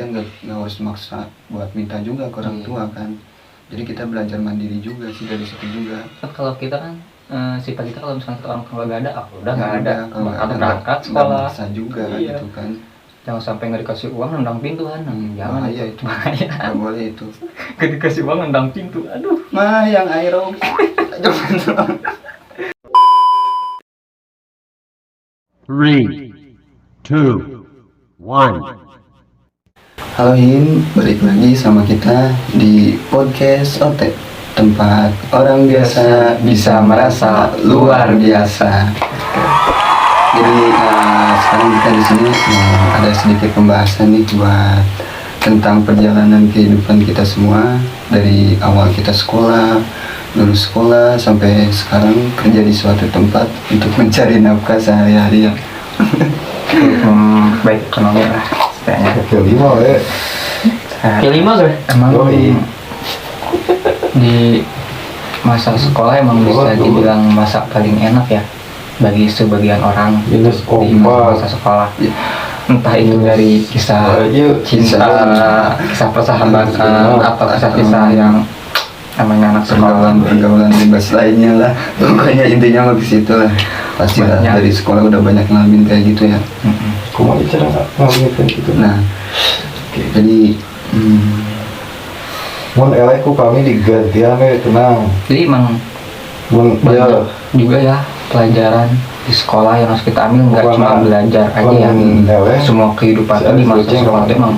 Lagian nggak harus maksa buat minta juga ke orang tua kan. Jadi kita belajar mandiri juga sih dari situ juga. Kalau kita kan sifat kita kalau misalnya orang tua nggak ada, udah nggak Nggak ada, kalau nggak ada berangkat sekolah. maksa juga gitu kan. Jangan sampai nggak dikasih uang nendang pintu kan, jangan. Bahaya itu, nggak boleh itu. Nggak dikasih uang nendang pintu, aduh. Yang aerob, jangan. 3, 2, 1. Halo Hin, balik lagi sama kita di podcast Otek, tempat orang biasa bisa merasa luar biasa. Jadi sekarang kita di sini ada sedikit pembahasan nih buat tentang perjalanan kehidupan kita semua dari awal kita sekolah, lulus sekolah sampai sekarang kerja di suatu tempat untuk mencari nafkah sehari-hari ya. Baik ekonomi lah kayaknya. Kelima ya. Kelima gue emang di masa sekolah emang bisa dibilang masa paling enak ya bagi sebagian orang di masa sekolah. Entah itu dari kisah cinta, kisah persahabatan, atau kisah-kisah yang namanya anak sekolah, pergaulan bebas lainnya lah. Pokoknya intinya mah ke situ lah. Pasti lah dari sekolah udah banyak ngalamin kayak gitu ya. Kumaha cara ngalamin kayak gitu. Nah, jadi mun elek ku kami digantian tenang. jadi emang banyak juga ya pelajaran di sekolah yang harus kita ambil, nggak cuma belajar aja ya. Semua kehidupan tuh di masa sekolah itu emang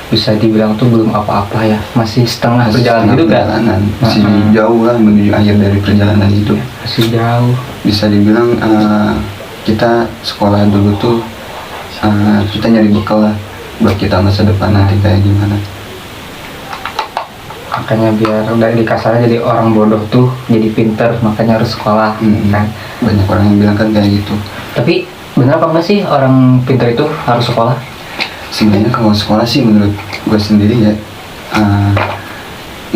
bisa dibilang tuh belum apa-apa ya, masih setengah perjalanan hidup kan, masih jauh lah menuju akhir dari perjalanan hidup. Masih jauh. Bisa dibilang kita sekolah dulu tuh kita nyari bekal lah buat kita masa depan nanti kayak gimana. Makanya biar dari kasarnya jadi orang bodoh tuh jadi pinter, makanya harus sekolah kan. Banyak orang yang bilang kan kayak gitu. Tapi benar apa enggak sih orang pinter itu harus sekolah? Sebenarnya kalau sekolah sih menurut gue sendiri ya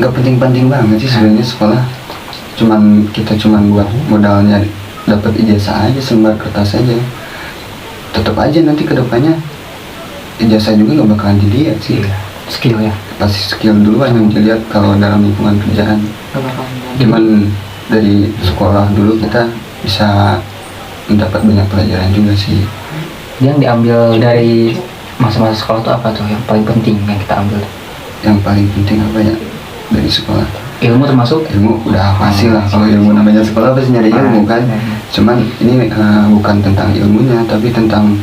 nggak penting-penting banget sih sebenarnya sekolah. Kita cuman buat modalnya dapat ijazah aja, selembar kertas aja. Tetap aja nanti kedepannya ijazah juga nggak bakalan dilihat sih. Skill ya, pasti skill duluan yang dilihat kalau dalam lingkungan kerjaan. Cuman dari sekolah dulu kita bisa mendapat banyak pelajaran juga sih. Yang diambil dari masa-masa sekolah itu apa tuh yang paling penting yang kita ambil? Yang paling penting apa ya dari sekolah? Ilmu termasuk? Ilmu udah pasti lah, kalau ilmu namanya sekolah pasti nyari ilmu kan. Cuman ini bukan tentang ilmunya, tapi tentang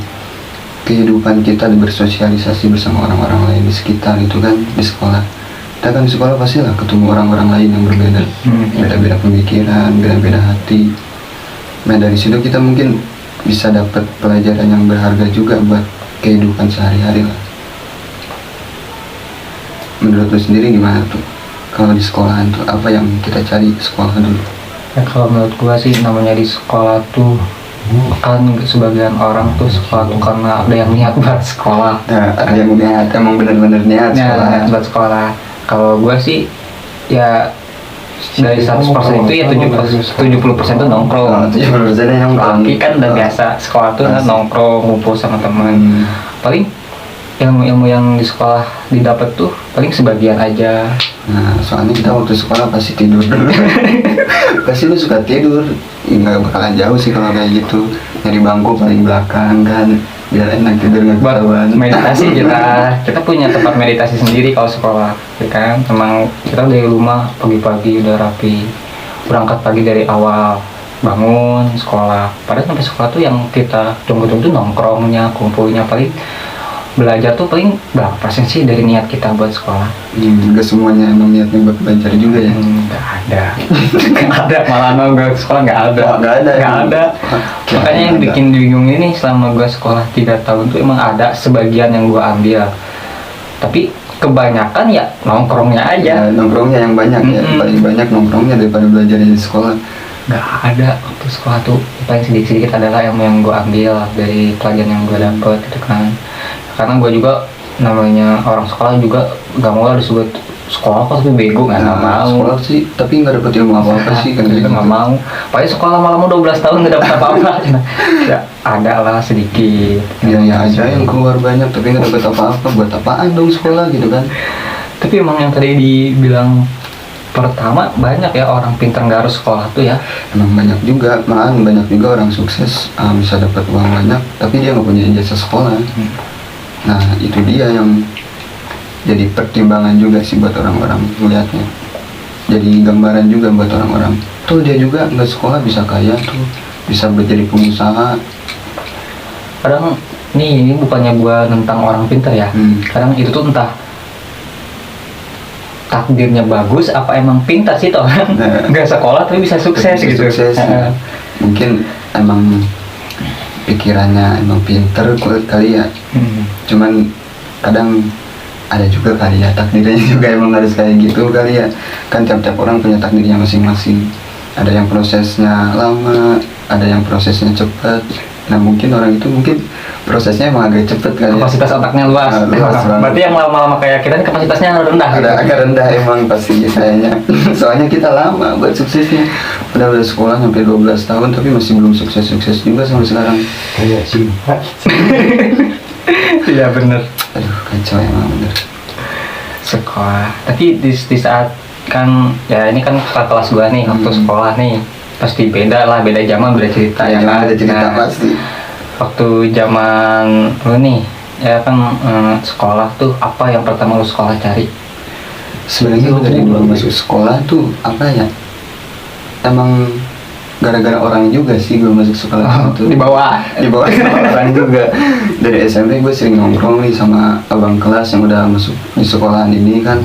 kehidupan kita bersosialisasi bersama orang-orang lain di sekitar itu kan. Di sekolah kita kan di sekolah pasti lah ketemu orang-orang lain yang berbeda, beda-beda pemikiran, beda-beda hati. Nah dari situ kita mungkin bisa dapat pelajaran yang berharga juga buat kehidupan sehari-hari lah. Menurut lu sendiri gimana tuh kalau di sekolahan tuh apa yang kita cari di sekolah dulu? Ya kalau menurut gua sih namanya di sekolah tuh kan sebagian orang tuh sekolah tuh karena ada yang niat buat sekolah. Nah, ada yang niat, emang benar-benar niat sekolah. Niat buat sekolah. Kalau gua sih ya dari 100% itu ya 70% tuh nongkrong. 70% yang Tapi kan udah biasa sekolah tuh kan nongkrong, ngumpul sama teman. Paling ilmu-ilmu yang di sekolah didapat tuh paling sebagian aja. Nah, soalnya kita waktu sekolah pasti tidur dulu. Pasti lu suka tidur. Nggak bakalan jauh sih kalau kayak gitu. Nyari bangku paling belakang kan, biar enak tidur nggak ketahuan. Meditasi kita punya tempat meditasi sendiri kalau sekolah, ya kan? Emang kita dari rumah pagi-pagi udah rapi, berangkat pagi dari awal, bangun sekolah. Padahal sampai sekolah tuh yang kita tunggu-tunggu tuh nongkrongnya, kumpulnya paling. Belajar tuh paling berapa persen sih dari niat kita buat sekolah? Nggak semuanya emang niatnya buat belajar juga ya? Nggak ada. Nggak ada, malah gue sekolah nggak ada. Nggak ada. Makanya yang bikin bingung ini selama gue sekolah 3 tahun tuh emang ada sebagian yang gue ambil. Tapi kebanyakan ya nongkrongnya aja. Ya, nongkrongnya yang banyak ya, paling banyak nongkrongnya daripada belajarnya di sekolah. Nggak ada waktu sekolah tuh paling sedikit adalah ilmu yang gue ambil dari pelajaran yang gue dapet gitu kan. Karena gue juga namanya orang sekolah juga gak mau lah disebut sekolah kok tapi bego nggak mau. Sekolah sih, tapi nggak dapet ilmu apa-apa sih kan Kita nggak mau. Paling sekolah malam 12 tahun nggak dapat apa-apa. Ya ada lah sedikit. Biaya aja yang keluar banyak, tapi nggak dapet apa-apa. Buat apaan dong sekolah gitu kan? Tapi emang yang tadi dibilang pertama banyak ya orang pintar nggak harus sekolah tuh ya. Emang banyak juga, malahan banyak juga orang sukses bisa dapat uang banyak, tapi dia nggak punya ijazah sekolah. Nah itu dia yang jadi pertimbangan juga sih buat orang-orang melihatnya. Jadi gambaran juga buat orang-orang. Tuh dia juga nggak sekolah bisa kaya tuh, bisa menjadi pengusaha. Kadang nih ini bukannya gua tentang orang pintar ya. Kadang itu tuh entah takdirnya bagus apa emang pintar sih toh nggak sekolah tapi bisa sukses Bisa gitu. sukses, ya. Mungkin emang pikirannya emang pinter kali ya. Cuman kadang ada juga kali ya takdirnya juga emang harus kayak gitu kali ya. Kan tiap-tiap orang punya takdirnya masing-masing. Ada yang prosesnya lama, ada yang prosesnya cepat. Nah mungkin orang itu mungkin prosesnya emang agak cepet kali ya. Kapasitas otaknya luas. Luas banget. Berarti yang lama-lama kayak kita ini kapasitasnya rendah. Ada agak rendah emang pasti kayaknya. Soalnya kita lama buat suksesnya. Udah sekolah sampai 12 tahun tapi masih belum sukses-sukses juga sampai sekarang. Kayak cinta. Iya bener. Aduh kacau emang bener. Sekolah. Tapi di saat kan ya ini kan kakak kelas gua nih waktu sekolah nih pasti beda lah, beda zaman, beda cerita ya kan. Ada cerita Nah, pasti. waktu zaman lu nih ya kan sekolah tuh apa yang pertama lu sekolah cari? Sebenarnya gue dari dulu masuk sekolah tuh apa ya? Emang gara-gara orang juga sih gue masuk sekolah itu. Di bawah Sama orang juga. Dari SMP gue sering nongkrong nih sama abang kelas yang udah masuk di sekolahan ini kan.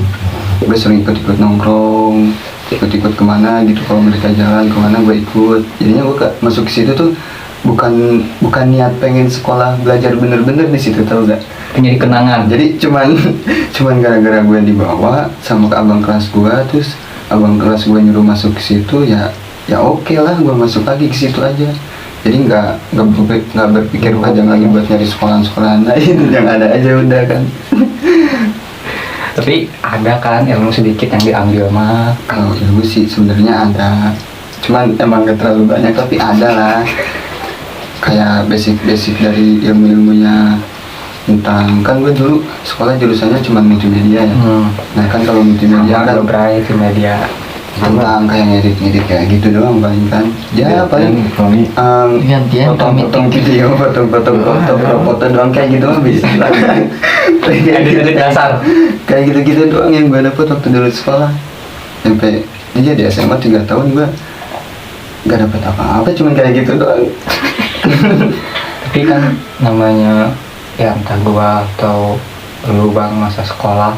Gue sering ikut-ikut nongkrong, ikut-ikut kemana gitu, kalau mereka jalan kemana gue ikut. Jadinya gue masuk ke situ tuh bukan niat pengen sekolah belajar bener-bener di situ, tau gak? menjadi kenangan. Jadi cuman gara-gara gue dibawa sama ke abang kelas gue, terus abang kelas gue nyuruh masuk ke situ, ya oke lah gue masuk lagi ke situ aja. Jadi nggak berpikir panjang lagi buat nyari sekolahan lain, yang ada aja udah kan. Tapi ada kan ilmu sedikit yang diambil mah. Kalau ilmu sih sebenarnya ada, cuman emang gak terlalu banyak, tapi ada lah. Kayak basic dari ilmu-ilmunya tentang, kan gue dulu sekolah jurusannya cuma multimedia ya. Nah kan kalau multimedia kan itu media. tentang kayak ngedit kayak gitu doang paling kan. Ya paling gantian potong video, potong foto doang kayak gitu mah bisa lah. Edit dasar. Kayak gitu-gitu doang yang gue dapet waktu dulu sekolah. Sampai dia di SMA 3 tahun gue gak dapet apa-apa, cuman kayak gitu doang. Tapi kan namanya ya entah gua atau lu bang masa sekolah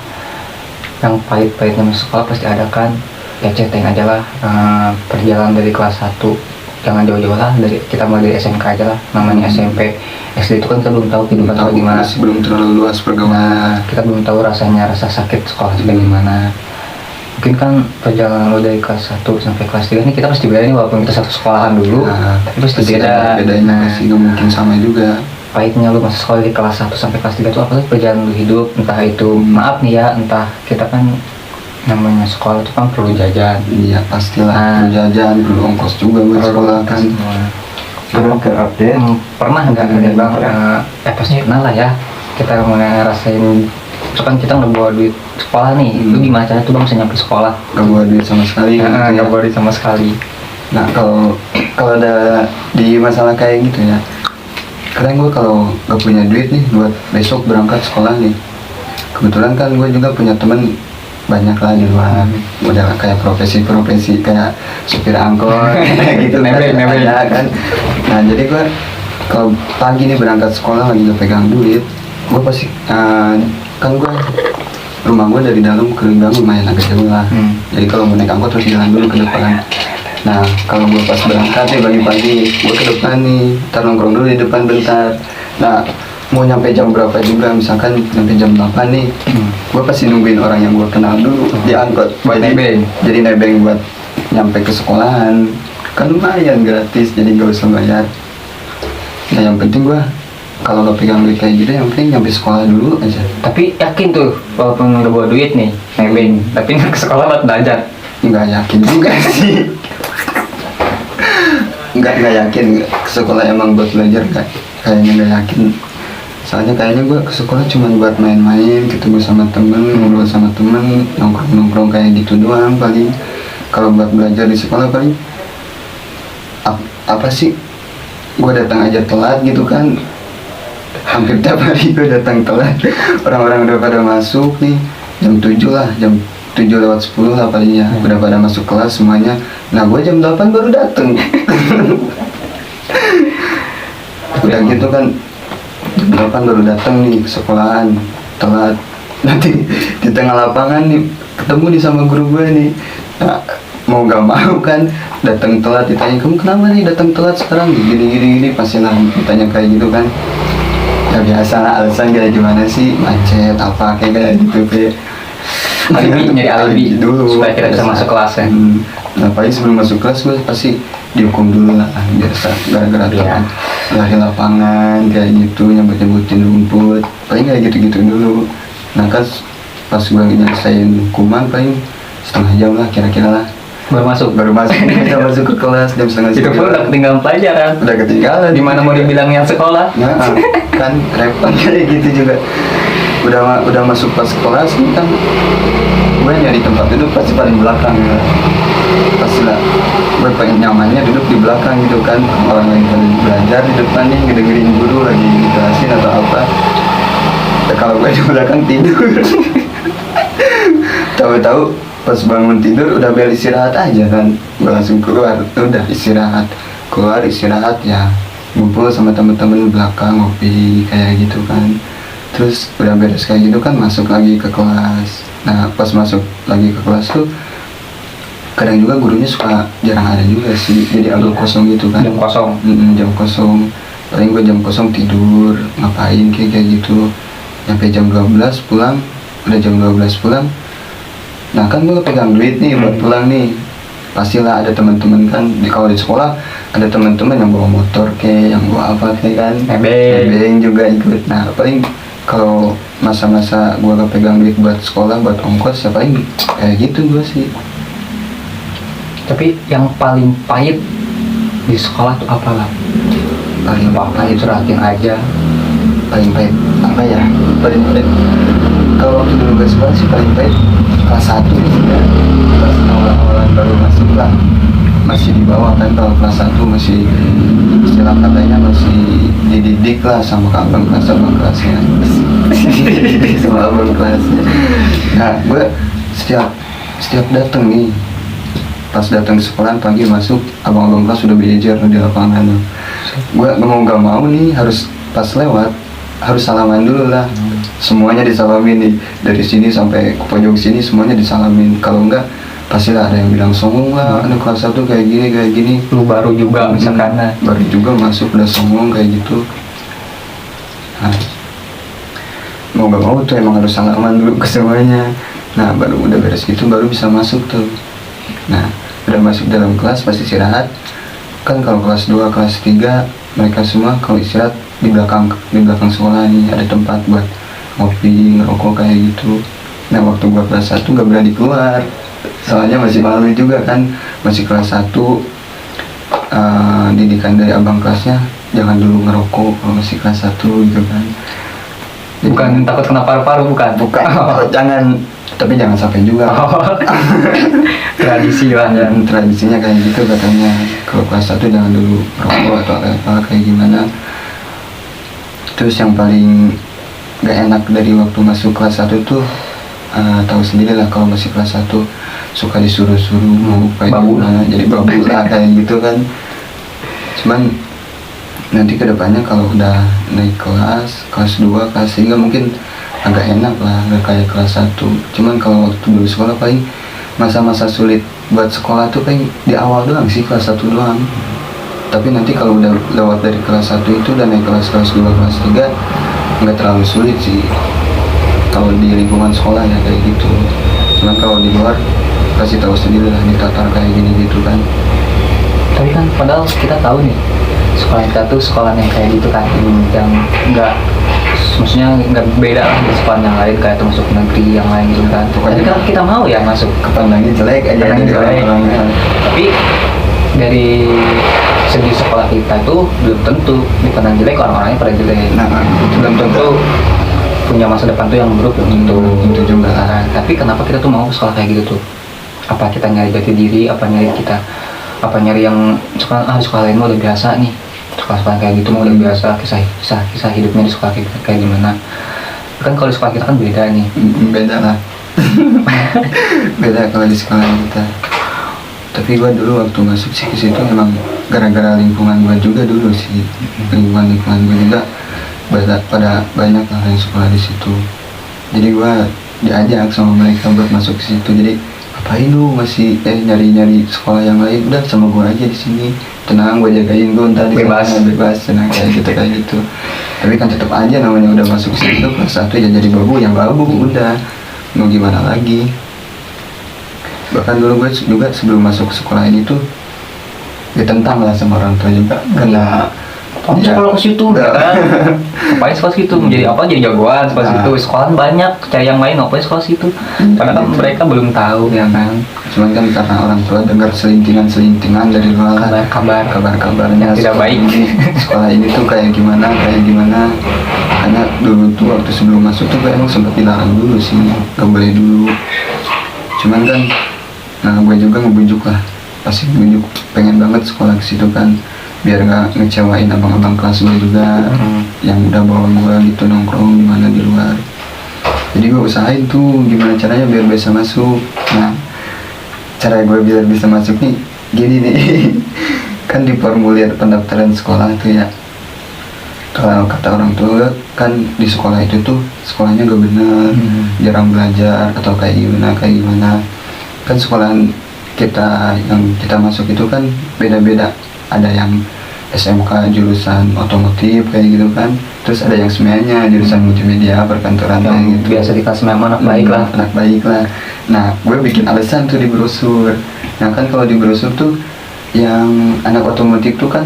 yang pahit-pahitnya masa sekolah pasti ada kan. Ya ceritain aja lah perjalanan dari kelas 1, jangan jauh-jauh lah, dari kita mulai dari SMK aja lah, namanya SMP. SD itu kan kita belum tahu kehidupan Tahu seperti gimana. masih belum terlalu luas pergaulan. Kita belum tahu rasanya rasa sakit sekolah seperti gimana. Mungkin kan perjalanan lo dari kelas 1 sampai kelas 3 ini kita pasti beda nih, walaupun kita satu sekolahan dulu, tapi pasti beda. Bedanya pasti nggak mungkin sama juga. Pahitnya lu masuk sekolah dari kelas 1 sampai kelas 3 itu apa sih perjalanan lu hidup, entah itu maaf nih ya, entah kita kan namanya sekolah itu kan perlu jajan. Iya pastilah, perlu jajan, perlu ongkos juga buat sekolah kan. Pernah ke update? Pernah nggak ada bang? Pasti pernah lah ya. Kita ngerasain, misalkan kita nggak bawa duit sekolah nih, lu gimana caranya tuh bang bisa nyampe sekolah? Gak bawa duit sama sekali. Nggak bawa duit sama sekali. Nah kalau ada di masalah kayak gitu ya, kadang gue kalau gak punya duit nih buat besok berangkat sekolah nih, kebetulan kan gue juga punya temen banyak lah di luar, udah kayak profesi kayak supir angkot kayak gitu Nebeng. ada kan. Nah jadi gue kalau pagi nih berangkat sekolah lagi gak pegang duit, gue pasti kan gue rumah gue dari dalam ke gang lumayan agak jauh lah. Jadi kalau mau naik angkot harus jalan dulu ke depan. Nah kalau gue pas berangkat nih pagi-pagi, gue ke depan nih, ntar nongkrong dulu di depan bentar. Nah mau nyampe jam berapa juga, misalkan nyampe jam 8 nih, gue pasti nungguin orang yang gue kenal dulu di angkot. Jadi nebeng buat nyampe ke sekolahan, kan lumayan gratis, jadi gak usah bayar. Nah yang penting gue kalau nggak pegang duit kayak gitu yang penting nyampe sekolah dulu aja. Tapi yakin tuh walaupun nggak bawa duit nih nebeng, tapi nggak ke sekolah buat belajar. Nggak yakin juga sih. nggak yakin ke sekolah emang buat belajar, kayaknya nggak yakin. Soalnya kayaknya gue ke sekolah cuma buat main-main, ketemu sama temen, ngobrol sama temen, nongkrong kayak gitu doang paling. Kalau buat belajar di sekolah paling apa sih, gue datang aja telat gitu kan, hampir tiap hari gue datang telat. Orang-orang udah pada masuk nih jam 7 lah, jam 7:10 lah palingnya, udah pada masuk kelas semuanya. Nah gue jam 8 baru dateng. Udah gitu kan jam 8 baru dateng nih ke sekolahan, telat. Nanti di tengah lapangan nih ketemu nih sama guru gue nih. Nah, mau gak mau kan datang telat, ditanya kamu kenapa nih datang telat sekarang, gini pasti lah ditanya kayak gitu kan. Ya biasa lah, alasan kayak gimana sih, macet apa kayak gitu kayak Alibi, nyari alibi dulu supaya kita bisa masuk kelas ya. Nah paling sebelum masuk kelas gue pasti dihukum dulu lah, biasa gara-gara Iya. lari lapangan kayak gitu, nyebut-nyebutin rumput, paling kayak gitu-gitu dulu. Nah kan pas gue nyelesain hukuman paling setengah jam lah kira-kira lah, Baru masuk. kita masuk ke kelas jam setengah Itu pun udah ketinggalan pelajaran. udah ketinggalan. Di mana mau dibilang yang sekolah? Nah, kan repot kayak gitu juga. Udah masuk pas kelas nih kan, gue nyari tempat duduk pasti paling belakang ya. Pasti lah, gue pengen nyamannya duduk di belakang gitu kan. Orang lain kan belajar di depan nih, ngedengerin guru lagi jelasin atau apa. Ya, kalau gue di belakang tidur. Tahu-tahu pas bangun tidur udah bel istirahat aja kan, gue langsung keluar, udah istirahat, keluar istirahat ya, ngumpul sama temen-temen di belakang ngopi kayak gitu kan. Terus udah beres kayak gitu kan masuk lagi ke kelas. Nah pas masuk lagi ke kelas tuh kadang juga gurunya suka jarang ada juga sih, jadi agak kosong gitu kan. Jam kosong. Jam kosong, paling gue jam kosong tidur ngapain kayak gitu. Nyampe jam 12 pulang, udah jam 12 pulang. Nah kan gue pegang duit nih buat pulang nih, pastilah ada teman-teman kan kalau di sekolah ada teman-teman yang bawa motor yang bawa apa kan, nebeng juga ikut. Nah paling kalau masa-masa gue gak pegang duit buat sekolah, buat ongkos ya paling kayak gitu gue sih. Tapi yang paling pahit di sekolah tuh apa lah? Paling Pahit suratin aja. paling pahit apa ya, paling pahit kalau waktu dulu gue sekolah sih paling pahit kelas 1 ya, pas awal-awalan baru masuk lah, masih di bawah kan. Kalau kelas 1 masih istilah katanya masih dididik lah sama abang kelasnya sama abang kelasnya. Nah gue setiap datang nih, pas datang ke sekolah pagi masuk, abang-abang kelas sudah belajar di lapangan. Gue gak mau nih, harus pas lewat harus salaman dulu lah. Semuanya disalamin nih, dari sini sampai ke pojok sini semuanya disalamin. Kalau enggak pastilah ada yang bilang songong lah, anak kelas 1 kayak gini. Lu baru juga misalkan. Baru juga masuk udah songong kayak gitu. Nah, mau gak mau tuh emang harus salaman dulu ke semuanya. Nah baru udah beres gitu baru bisa masuk tuh. Nah udah masuk dalam kelas pasti istirahat kan. Kalau kelas 2, kelas 3 mereka semua kalau istirahat di belakang sekolah nih ada tempat buat ngopi, ngerokok kayak gitu. Nah waktu gua kelas 1 gak berani keluar, soalnya masih malu juga kan, masih kelas 1. Didikan dari abang kelasnya jangan dulu ngerokok kalau masih kelas 1 gitu kan. Jadi, Bukan takut kena paru-paru, bukan? jangan, tapi jangan sampai juga. Tradisi lah ya. Dan tradisinya kayak gitu katanya, kalau kelas 1 jangan dulu rokok atau apa kayak gimana. Terus yang paling gak enak dari waktu masuk kelas 1 tuh tahu sendiri lah, kalau masih kelas 1 suka disuruh-suruh mau kayak Babu. gimana, jadi babu lah kayak gitu kan. Cuman nanti kedepannya kalau udah naik kelas 2, kelas 3 mungkin agak enak lah, gak kayak kelas 1. Cuman kalau waktu dulu sekolah paling masa-masa sulit buat sekolah tuh paling di awal doang sih, kelas 1 doang. Tapi nanti kalau udah lewat dari kelas 1 itu dan naik kelas 2, kelas 3 nggak terlalu sulit sih kalau di lingkungan sekolah ya kayak gitu. Cuman kalau di luar pasti tahu sendiri lah, ditatar kayak gini gitu kan. Tapi kan padahal kita tahu nih sekolah kita tuh sekolah yang kayak gitu kan, yang nggak, maksudnya nggak beda lah dari sekolah yang lain kayak termasuk negeri yang lain gitu kan. Tapi kan kita mau ya masuk, Kepandangnya jelek aja Kepandangnya dari jelek. orang-orang. tapi dari segi sekolah kita tuh belum tentu dipandang jelek, orang-orangnya pada jelek. Nah, Belum tentu punya masa depan tuh yang buruk, belum tentu. Itu juga. Nah, tapi kenapa kita tuh mau sekolah kayak gitu tuh? Apa kita nyari jati diri? Apa nyari yang sekolah lain mah udah biasa nih, sekolah kayak gitu mah udah biasa, kisah hidupnya di sekolah kayak gimana? Kan kalau di sekolah kita kan beda nih. Beda lah. Beda kalau di sekolah kita. Tapi gua dulu waktu masuk sih ke situ emang gara-gara lingkungan gua juga dulu sih. Lingkungan gua juga pada banyak lah yang sekolah di situ. Jadi gua diajak sama mereka buat masuk ke situ. Jadi ngapain lu masih nyari sekolah yang lain, udah sama gua aja di sini, tenang gua jagain, gua ntar di Bebas. sana bebas, tenang kayak gitu. Tapi kan tetap aja namanya udah masuk situ kelas 1 ya jadi babu yang babu, udah mau gimana lagi. Bahkan dulu gue juga sebelum masuk sekolah ini tuh ditentang lah sama orang tua juga karena Kamu sekolah ke situ, ya kan? Ngapain sekolah situ? Menjadi apa? Jadi jagoan sekolah situ. Sekolah banyak, cari yang lain, ngapain sekolah situ? Karena kan mereka belum tahu, ya kan? cuman kan karena orang tua dengar selintingan dari luar, kabar-kabarnya Yang tidak sekolah baik. ini, sekolah ini tuh kayak gimana. Karena dulu tuh waktu sebelum masuk tuh gue emang sempat dilarang dulu sih, gak boleh dulu. Cuman kan, nah gue juga ngebujuk lah, pasti ngebujuk pengen banget sekolah ke situ kan, biar nggak ngecewain abang-abang kelas gue juga yang udah bawa gue gitu nongkrong di mana di luar. Jadi gue usahain tuh gimana caranya biar bisa masuk. Nah, cara gue biar bisa masuk nih gini nih. Kan di formulir pendaftaran sekolah tuh ya, kalau kata orang tua kan di sekolah itu tuh sekolahnya gak bener, jarang belajar atau kayak gimana. Kan sekolahan kita yang kita masuk itu kan beda-beda, ada yang SMK jurusan otomotif kayak gitu kan, terus ada yang semuanya jurusan multimedia perkantoran Yang kayak gitu. biasa dikasih nama anak baik lah. Anak baik lah. Nah, gue bikin alasan tuh di brosur. Nah kan kalau di brosur tuh yang anak otomotif tuh kan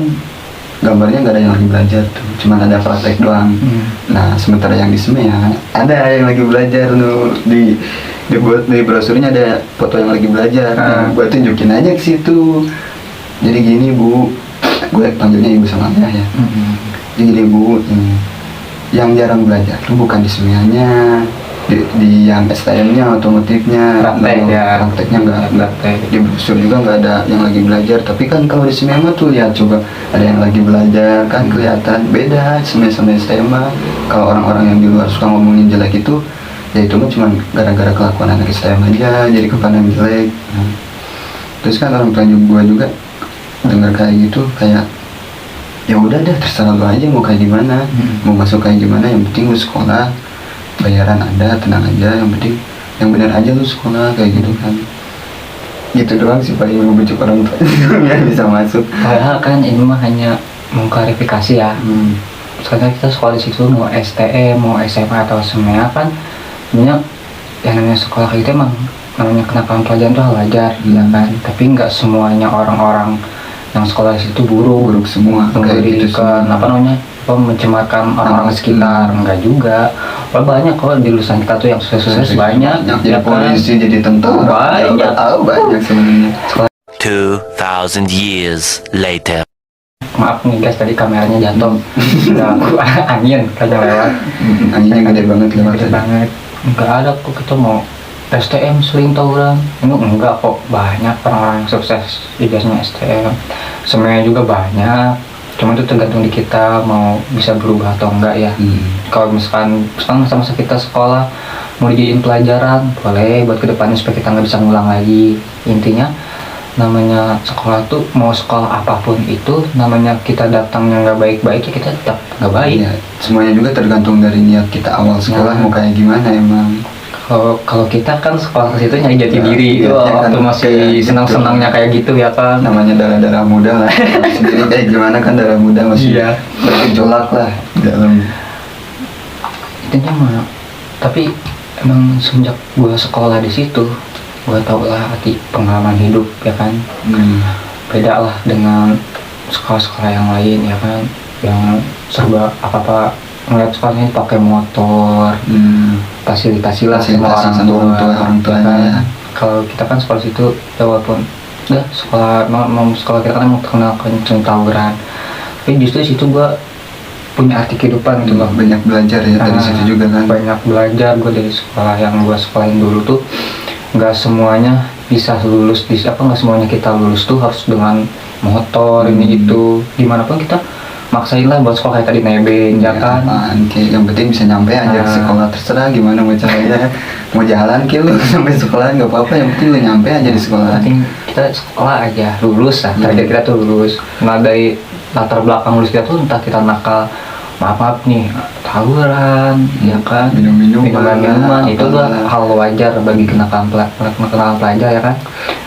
gambarnya nggak ada yang lagi belajar tuh, cuman ada praktek doang. Nah sementara yang di SMEA ada yang lagi belajar tuh, di brosurnya ada foto yang lagi belajar. Nah, gue tunjukin aja ke situ. Jadi gini Bu, gue panggilnya ibu sama ayah ya. Jadi gini Bu, yang jarang belajar tuh bukan di SMEA-nya, di yang STM-nya, otomotifnya. Praktek ya. Prakteknya nggak. Di brosur juga nggak ada yang lagi belajar. Tapi kan kalau di SMEA mah tuh lihat coba ada yang lagi belajar kan, kelihatan beda SMEA sama STM mah. Kalau orang-orang yang di luar suka ngomongin jelek itu, ya itu mah cuma gara-gara kelakuan anak STM aja jadi kepandang jelek. Nah, terus kan orang tua gue juga dengar kayak gitu, kayak ya udah dah terserah lu aja mau kayak gimana, mau masuk kayak gimana, yang penting lu sekolah, bayaran ada, tenang aja, yang penting yang benar aja lu sekolah kayak gitu kan. Gitu doang sih paling ngebujuk orang tua yang bisa masuk. Padahal kan ini mah hanya mengklarifikasi ya. Sekarang kita sekolah di situ mau STM, mau SMA atau SMEA kan sebenarnya yang namanya sekolah kayak gitu emang namanya kenakalan pelajaran tuh hal wajar, ya kan. Tapi nggak semuanya orang-orang yang sekolah di situ buruk semua kayak gitu memberikan semua. apa namanya, mencemarkan orang-orang sekitar, enggak juga. Banyak kok di lulusan kita tuh yang sukses banyak, jadi ya kan? polisi, jadi tentara, Banyak. banyak sebenarnya. 2,000 years later. Maaf nih guys, tadi kameranya jatuh. Udah aku angin kayaknya lewat. Anginnya gede banget lewat Gede tadi. banget. Enggak ada kok kita mau STM seling tawuran. Ini enggak kok, banyak orang-orang yang sukses ijazahnya STM. Semuanya juga banyak. Cuma itu tergantung di kita mau bisa berubah atau enggak ya. Kalau misalkan masa-masa kita sekolah mau dijadiin pelajaran, boleh buat kedepannya supaya kita nggak bisa ngulang lagi. Intinya namanya sekolah tuh mau sekolah apapun itu, namanya kita datangnya nggak baik-baik ya kita tetap nggak baik. Iya, semuanya juga tergantung dari niat kita awal sekolah mau kayak gimana emang. Kalau kita kan sekolah ke situ nyari jati Ya, diri, iya, wah, ya kan, waktu masih kayak gitu. senang-senangnya kayak gitu ya kan. Namanya darah muda lah. Sendiri kayak gimana kan darah muda masih Iya. bergejolak lah di dalam. Intinya mah, tapi emang semenjak gua sekolah di situ, gua tau lah arti pengalaman hidup ya kan. Beda lah dengan sekolah-sekolah yang lain ya kan, yang serba apa-apa ngeliat sekolahnya pakai motor, fasilitasi lah sama orang tua tuanya kan. ya. Kalau kita kan sekolah situ ya walaupun udah sekolah mau sekolah kita kan emang terkenal kenceng tawuran, tapi justru situ gua punya arti kehidupan gitu loh. Banyak belajar ya dari situ juga kan. Banyak belajar gue dari sekolah yang gue sekolahin dulu tuh. Nggak semuanya bisa lulus di apa, nggak semuanya kita lulus tuh harus dengan motor ini itu. Gimana pun kita maksain lah buat sekolah kayak tadi nebeng ya kan. Yang penting bisa nyampe aja ke sekolah, terserah gimana mau caranya. Mau jalan lu sampai sekolah nggak apa-apa, yang penting lu nyampe aja di sekolah. Penting kita sekolah aja lulus lah. Target kita tuh lulus. Nah dari latar belakang lulus kita tuh entah kita nakal, maaf nih, tawuran ya kan, minuman itu tuh hal wajar bagi kenakalan pelajar ya kan.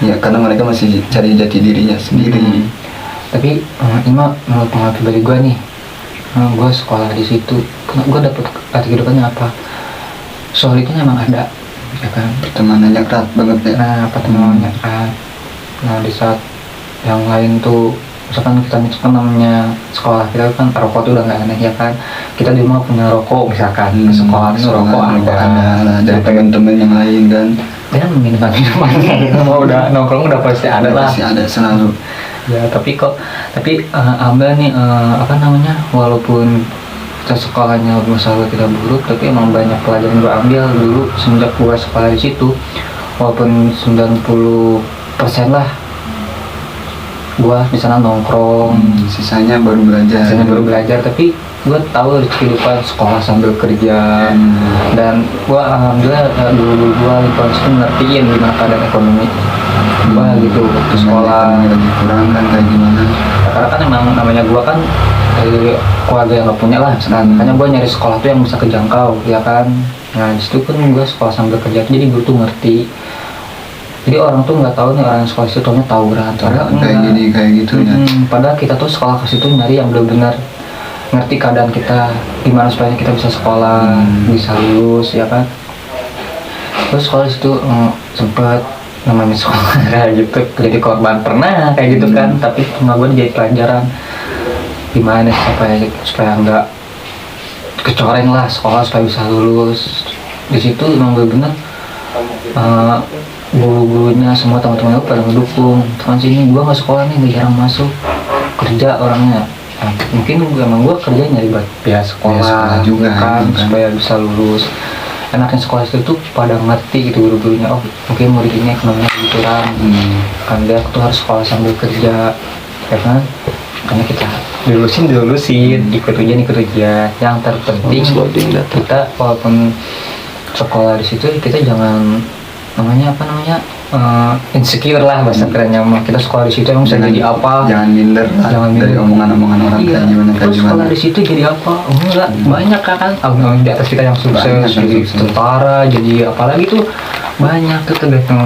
Ya karena mereka masih cari jati dirinya sendiri. Tapi ini mah menurut pengalaman pribadi gue nih, gue sekolah di situ, gue dapet arti kehidupannya apa? Soal itu memang ada, ya kan? Pertemanannya erat banget ya. Nah, pertemanannya erat. Nah, di saat yang lain tuh, misalkan namanya sekolah kita kan rokok tuh udah nggak aneh ya kan? Kita di rumah punya rokok misalkan, ke sekolah rokok ada dari teman-teman yang lain kan. Dan minuman udah nongkrong udah pasti ada lah. Pasti ada selalu. Ya tapi ambil nih apa namanya, walaupun kita sekolahnya masalah kita buruk, tapi emang banyak pelajaran gue ambil dulu semenjak gue sekolah di situ. Walaupun 90% lah gue di sana nongkrong, sisanya baru belajar. Tapi gue tahu kehidupan sekolah sambil kerja. Dan gue alhamdulillah dulu gue langsung ngertiin gimana keadaan ekonomi gue gitu waktu sekolah. Lagi kurang kan kayak gimana, Karena kan emang namanya gue kan dari keluarga yang gak punya lah misalkan. Makanya gue nyari sekolah tuh yang bisa kejangkau ya kan. Nah disitu kan gue sekolah sambil kerja tuh, jadi gue tuh ngerti. Jadi orang tuh nggak tahu nih orang sekolah situ tuhnya tawuran, padahal kayak gitu ya. Padahal kita tuh sekolah ke situ nyari yang benar-benar ngerti keadaan kita, gimana supaya kita bisa sekolah, bisa lulus ya kan. Terus sekolah situ sempet namanya sekolah kayak gitu, jadi korban pernah kayak gitu kan. Tapi cuma gue jadi pelajaran gimana supaya nggak kecoreng lah sekolah, supaya bisa lulus. Di situ emang benar-benar guru-gurunya semua teman-teman gue pada mendukung. Teman sini gue nggak sekolah nih, jarang masuk, kerja orangnya. Nah, mungkin gue kerja nyari biaya sekolah juga kan, supaya bisa lulus. Enaknya sekolah itu tuh pada ngerti gitu guru-gurunya, oh mungkin murid ini ekonominya gitu kan dia tuh harus sekolah sambil kerja ya kan. Makanya kita dilulusin, ikut ujian. Yang terpenting kita walaupun sekolah di situ kita jangan insecure lah bahasa kerennya mah. Kita sekolah di situ emang bisa jadi apa, jangan minder lah dari omongan-omongan orang. Iya, kayak gimana sekolah di situ jadi apa, enggak banyak kan abang di atas kita yang sukses jadi tentara, jadi apalagi tuh banyak tuh tergantung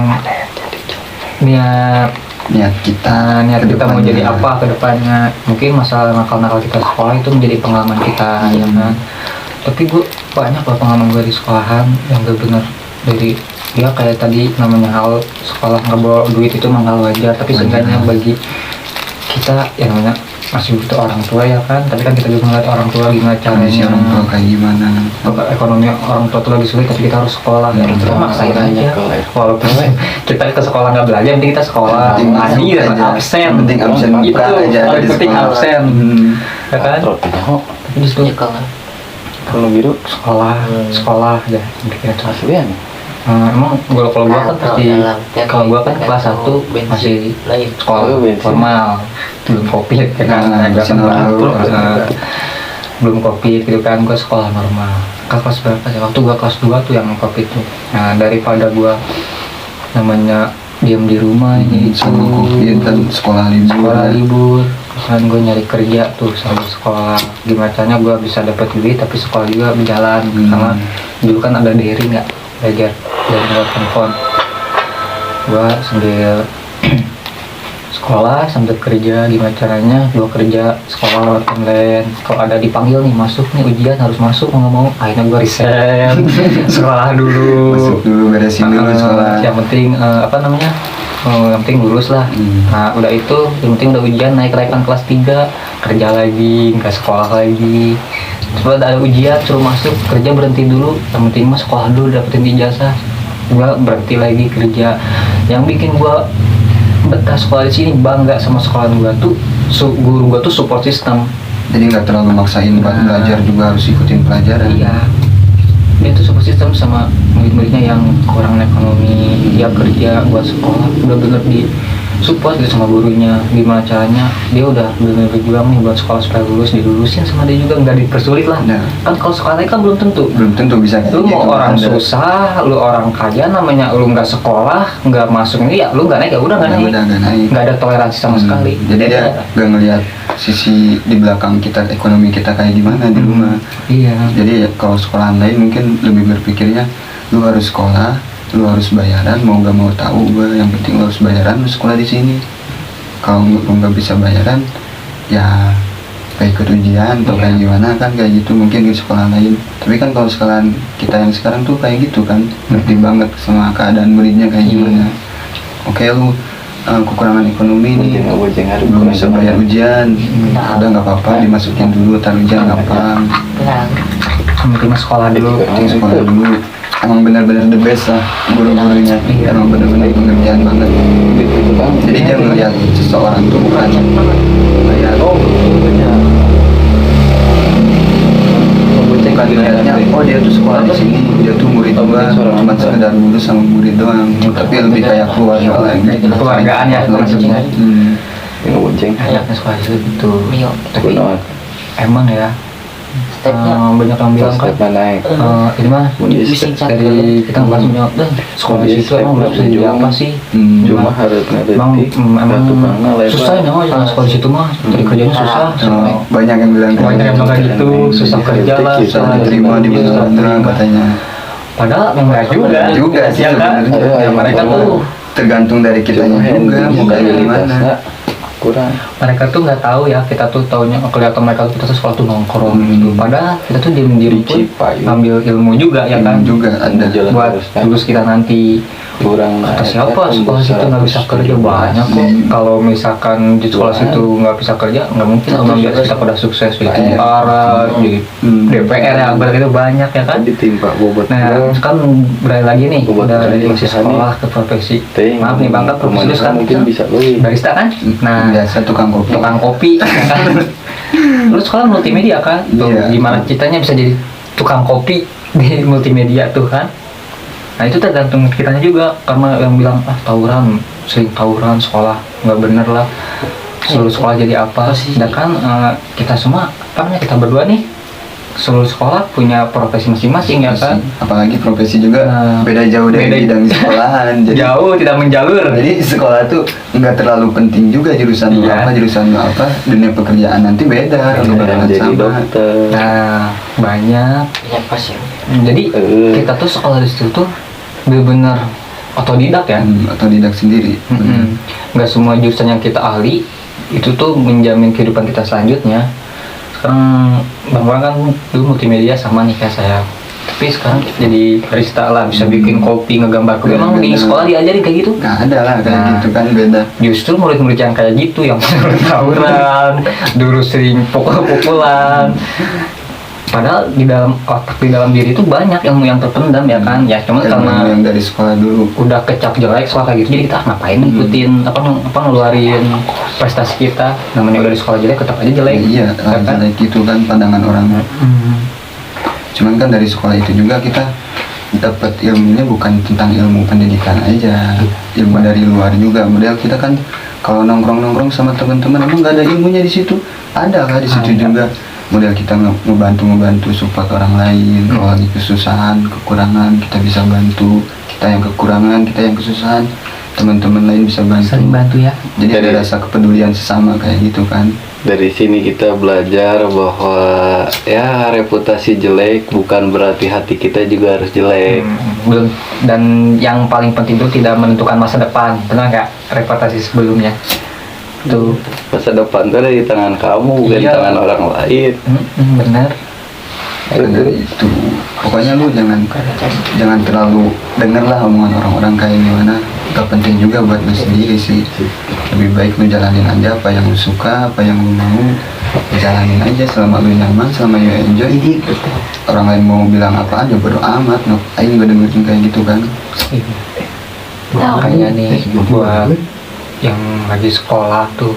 niat kita mau jadi apa ke depannya. Mungkin masalah nakal kita sekolah itu menjadi pengalaman kita ya kan. Tapi gue banyak lah pengalaman gue di sekolahan yang benar dari ya kayak tadi namanya hal sekolah nggak bawa duit itu memang hal wajar, tapi seenggaknya bagi kita yang namanya masih butuh orang tua ya kan. Tapi kan kita juga ngeliat orang tua gimana caranya, orang tua kayak gimana, ekonomi orang tua tuh lagi sulit tapi kita harus sekolah ya, kita maksain aja walaupun kita ke sekolah nggak belajar, penting kita sekolah hadir absen, penting absen itu paling penting absen ya kan. Tapi disitu Kalau biru sekolah aja kita aslian. Emang kalau gua kan pasti, kalau gua kan kelas 1 masih sekolah formal, belum covid ya kan. Belum covid gitu kan, gua sekolah normal. Kelas berapa sih? Waktu gua kelas 2 tuh yang covid tuh. Nah daripada gua namanya diam di rumah ini itu covid dan sekolah libur. Kan gue nyari kerja tuh sambil sekolah, gimana caranya gue bisa dapat duit tapi sekolah juga berjalan. Karena dulu kan ada daring nggak, belajar dari lewat handphone. Gue sambil sekolah sambil kerja, gimana caranya gue kerja sekolah lewat online. Kalau ada dipanggil nih masuk nih ujian harus masuk, mau nggak mau akhirnya gue resign sekolah dulu, masuk dulu beresin dulu sekolah. Yang penting yang penting lulus lah. Nah udah itu yang penting udah ujian naik kan kelas 3, kerja lagi, nggak sekolah lagi. Terus ada ujian suruh masuk, kerja berhenti dulu, yang penting mah sekolah dulu dapetin ijazah. Gua berhenti lagi kerja. Yang bikin gua betah sekolah di sini, bangga sama sekolah gua tuh guru gua tuh support system. Jadi nggak terlalu maksain buat belajar, juga harus ikutin pelajaran. Iya, dia tuh support system sama murid-muridnya yang kurang ekonomi, dia kerja buat sekolah, udah bener di support gitu sama gurunya. Gimana caranya dia udah bener berjuang nih buat sekolah supaya lulus, dilulusin sama dia juga, nggak dipersulit lah. Nah. Kan kalau sekolah kan belum tentu bisa kayak lu gitu. mau orang Ada. susah, lu orang kaya, namanya lu nggak sekolah, nggak masuk ini ya lu nggak naik, ya udah nggak Ya naik. udah, nggak naik. Nggak ada toleransi sama sekali. Jadi dia nggak ngelihat sisi di belakang kita, ekonomi kita kayak gimana di rumah. Iya. Jadi kalau sekolahan lain mungkin lebih berpikirnya lu harus sekolah, lu harus bayaran, mau nggak mau tahu gua, yang penting lu harus bayaran, lu sekolah di sini. Kalau lu nggak bisa bayaran, ya kayak ikut ujian atau kayak gimana kan, kayak gitu mungkin di sekolah lain. Tapi kan kalau sekolahan kita yang sekarang tuh kayak gitu kan, ngerti banget sama keadaan muridnya kayak gimana. Oke, lu kekurangan ekonomi nih, belum bisa bayar ujian, udah nggak apa-apa, dimasukin dulu, tar ujian gampang. Yang penting mah sekolah dulu. Penting sekolah dulu. Emang benar-benar the best lah guru-gurunya, emang benar-benar pengerjaan banget. Jadi dia melihat seseorang tuh bukan melihat bukan dilihatnya oh dia tuh sekolah di sini, dia tuh murid gua, cuma sekedar lulus sama murid doang, tapi lebih kayak keluarga lagi. Keluargaan ya maksudnya. Ayahnya sekolah itu. Tapi emang ya banyak yang bilang kan ini mah dari kita nggak punya sekolah di situ emang udah bisa jadi apa sih, Cuma harus emang susah ya jangan sekolah di situ mah cari kerjanya susah. Banyak yang bilang Banyak yang gitu, susah kerja lah, susah diterima di mana katanya. Padahal enggak juga sih ya kan. sebenarnya. Ya, mereka tuh tergantung dari kitanya juga mau kayak gimana. kurang. mereka tuh nggak tahu ya, kita tuh taunya kelihatan mereka tuh kita tuh sekolah tuh nongkrong gitu, padahal kita tuh diem-diem pun ngambil ilmu juga ya kan, juga ada buat lulus kita nanti. Kurang Kata siapa sekolah situ nggak bisa kerja, banyak kok. Kalau misalkan di sekolah situ nggak bisa kerja, nggak mungkin orang biar kita pada sukses jadi tentara, jadi DPR ya, berarti itu banyak ya kan. ditimpa bobot. Nah sekarang beralih lagi nih, Bobot udah kerja dari masih usaha nih. sekolah ke profesi. Maaf nih bang, kan profesi lu sekarang mungkin bisa lebih. barista kan. Nah biasa tukang kopi ya kan. Lu sekolah multimedia kan, tuh Iya. gimana ceritanya bisa jadi tukang kopi di multimedia tuh kan. Nah itu tergantung kitanya juga, karena yang bilang tawuran, sering tawuran sekolah nggak bener lah, seluruh sekolah jadi apa. Sedangkan kita semua apa namanya, kita berdua nih seluruh sekolah punya profesi masing-masing ya kan. apalagi profesi juga beda jauh dari beda. bidang sekolahan, jadi Jauh tidak menjalur. jadi sekolah tuh nggak terlalu penting juga jurusan lu Iya. apa, jurusan lu apa, dunia pekerjaan nanti beda, lu bakalan jadi sama. dokter. Nah banyak. Ya pasien. Jadi kita tuh sekolah di situ tuh bener-bener otodidak ya. Atau didak sendiri. Nggak semua jurusan yang kita ahli itu tuh menjamin kehidupan kita selanjutnya. Sekarang Bang Bang kan dulu multimedia sama nih kayak saya, tapi sekarang jadi barista lah, bisa bikin kopi, ngegambar kopi. Emang di sekolah diajarin kayak gitu? Nggak ada lah kayak gitu kan, beda. Justru murid-murid yang kayak gitu yang tawuran, dulu sering pukul-pukulan. Padahal di dalam otak, di dalam diri itu banyak ilmu yang terpendam ya kan. Ya cuma Ilmu karena yang dari sekolah dulu. udah kecap jelek soal kayak gitu, jadi kita ngapain ngikutin apa ngeluarin prestasi kita, namanya udah di sekolah jelek tetap aja jelek. Iya, ya kan? jelek gitu kan pandangan orang. Cuman kan dari sekolah itu juga kita dapat ilmunya bukan tentang ilmu pendidikan aja, ilmu dari luar juga. Model kita kan kalau nongkrong sama teman-teman emang nggak ada ilmunya di situ, ada lah di situ juga. Model kita ngebantu support orang lain, kalau lagi kesusahan, kekurangan kita bisa bantu. Kita yang kekurangan, kita yang kesusahan, teman-teman lain bisa bantu. Saling bantu ya. Jadi ada rasa kepedulian sesama kayak gitu kan. Dari sini kita belajar bahwa ya reputasi jelek bukan berarti hati kita juga harus jelek. Belum, dan yang paling penting itu tidak menentukan masa depan, benar nggak? Reputasi sebelumnya tuh Masa depan itu ada di tangan kamu, bukan di Iya. tangan orang lain. benar. Karena itu pokoknya lu jangan terlalu denger lah omongan orang-orang kayak gimana. gak penting juga buat lu sendiri sih. Lebih baik lu jalanin aja apa yang lu suka, apa yang lu mau, jalanin aja selama lu nyaman, selama lu enjoy. Orang lain mau bilang apaan ya bodo amat, ngapain gue dengerin kayak gitu kan. Makanya nih buat yang lagi sekolah tuh,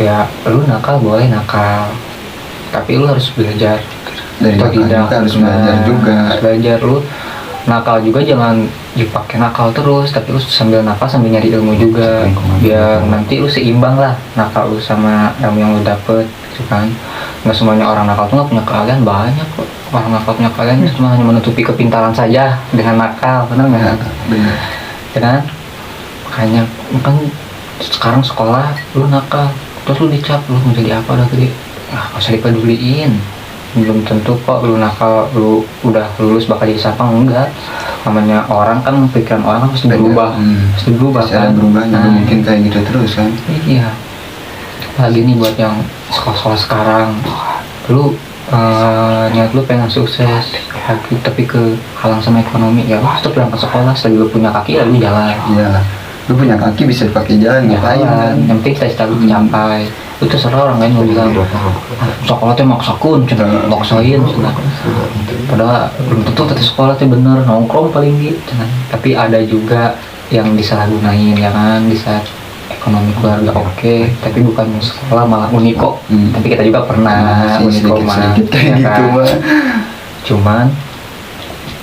ya lu nakal boleh nakal, tapi lu harus belajar. Dari Atau nakal tidak. juga harus belajar juga. Harus belajar. Lu nakal juga jangan dipakai nakal terus, tapi lu sambil nakal sambil nyari ilmu juga, biar nanti lu seimbang lah nakal lu sama ilmu yang lu dapet gitu kan. Nggak semuanya orang nakal tuh nggak punya keahlian, banyak kok orang nakal punya keahlian, cuma hanya menutupi kepintaran saja dengan nakal, benar nggak? Bener. Ya kan? Makanya kan sekarang sekolah lu nakal terus lu dicap lu mau jadi apa udah gede, nggak usah dipeduliin. Belum tentu kok lu nakal lu udah lulus bakal jadi siapa, enggak. Namanya orang kan, pikiran orang kan pasti berubah, pasti berubah Pasti ada kan. berubahnya, nggak mungkin kayak gitu terus kan. Iya. Lagi nih buat yang sekolah-sekolah sekarang, lu niat lu pengen sukses tapi ke halang sama ekonomi, ya lu tetap berangkat sekolah. Selagi lu punya kaki ya lu jalan. Iyalah, lu punya kaki bisa dipakai jalan, ngapain kan? Yang penting cita-cita lu tercapai. Itu terserah orang lain mau bilang sekolah tuh maksakun, cuma maksain cina. Padahal belum tentu tadi sekolah tuh bener, nongkrong paling gitu. Tapi ada juga yang disalahgunain ya kan, di saat ekonomi keluarga oke, tapi bukan sekolah malah uniko. Tapi kita juga pernah uniko mah, sedikit kayak ya gitu kan? mah. Cuman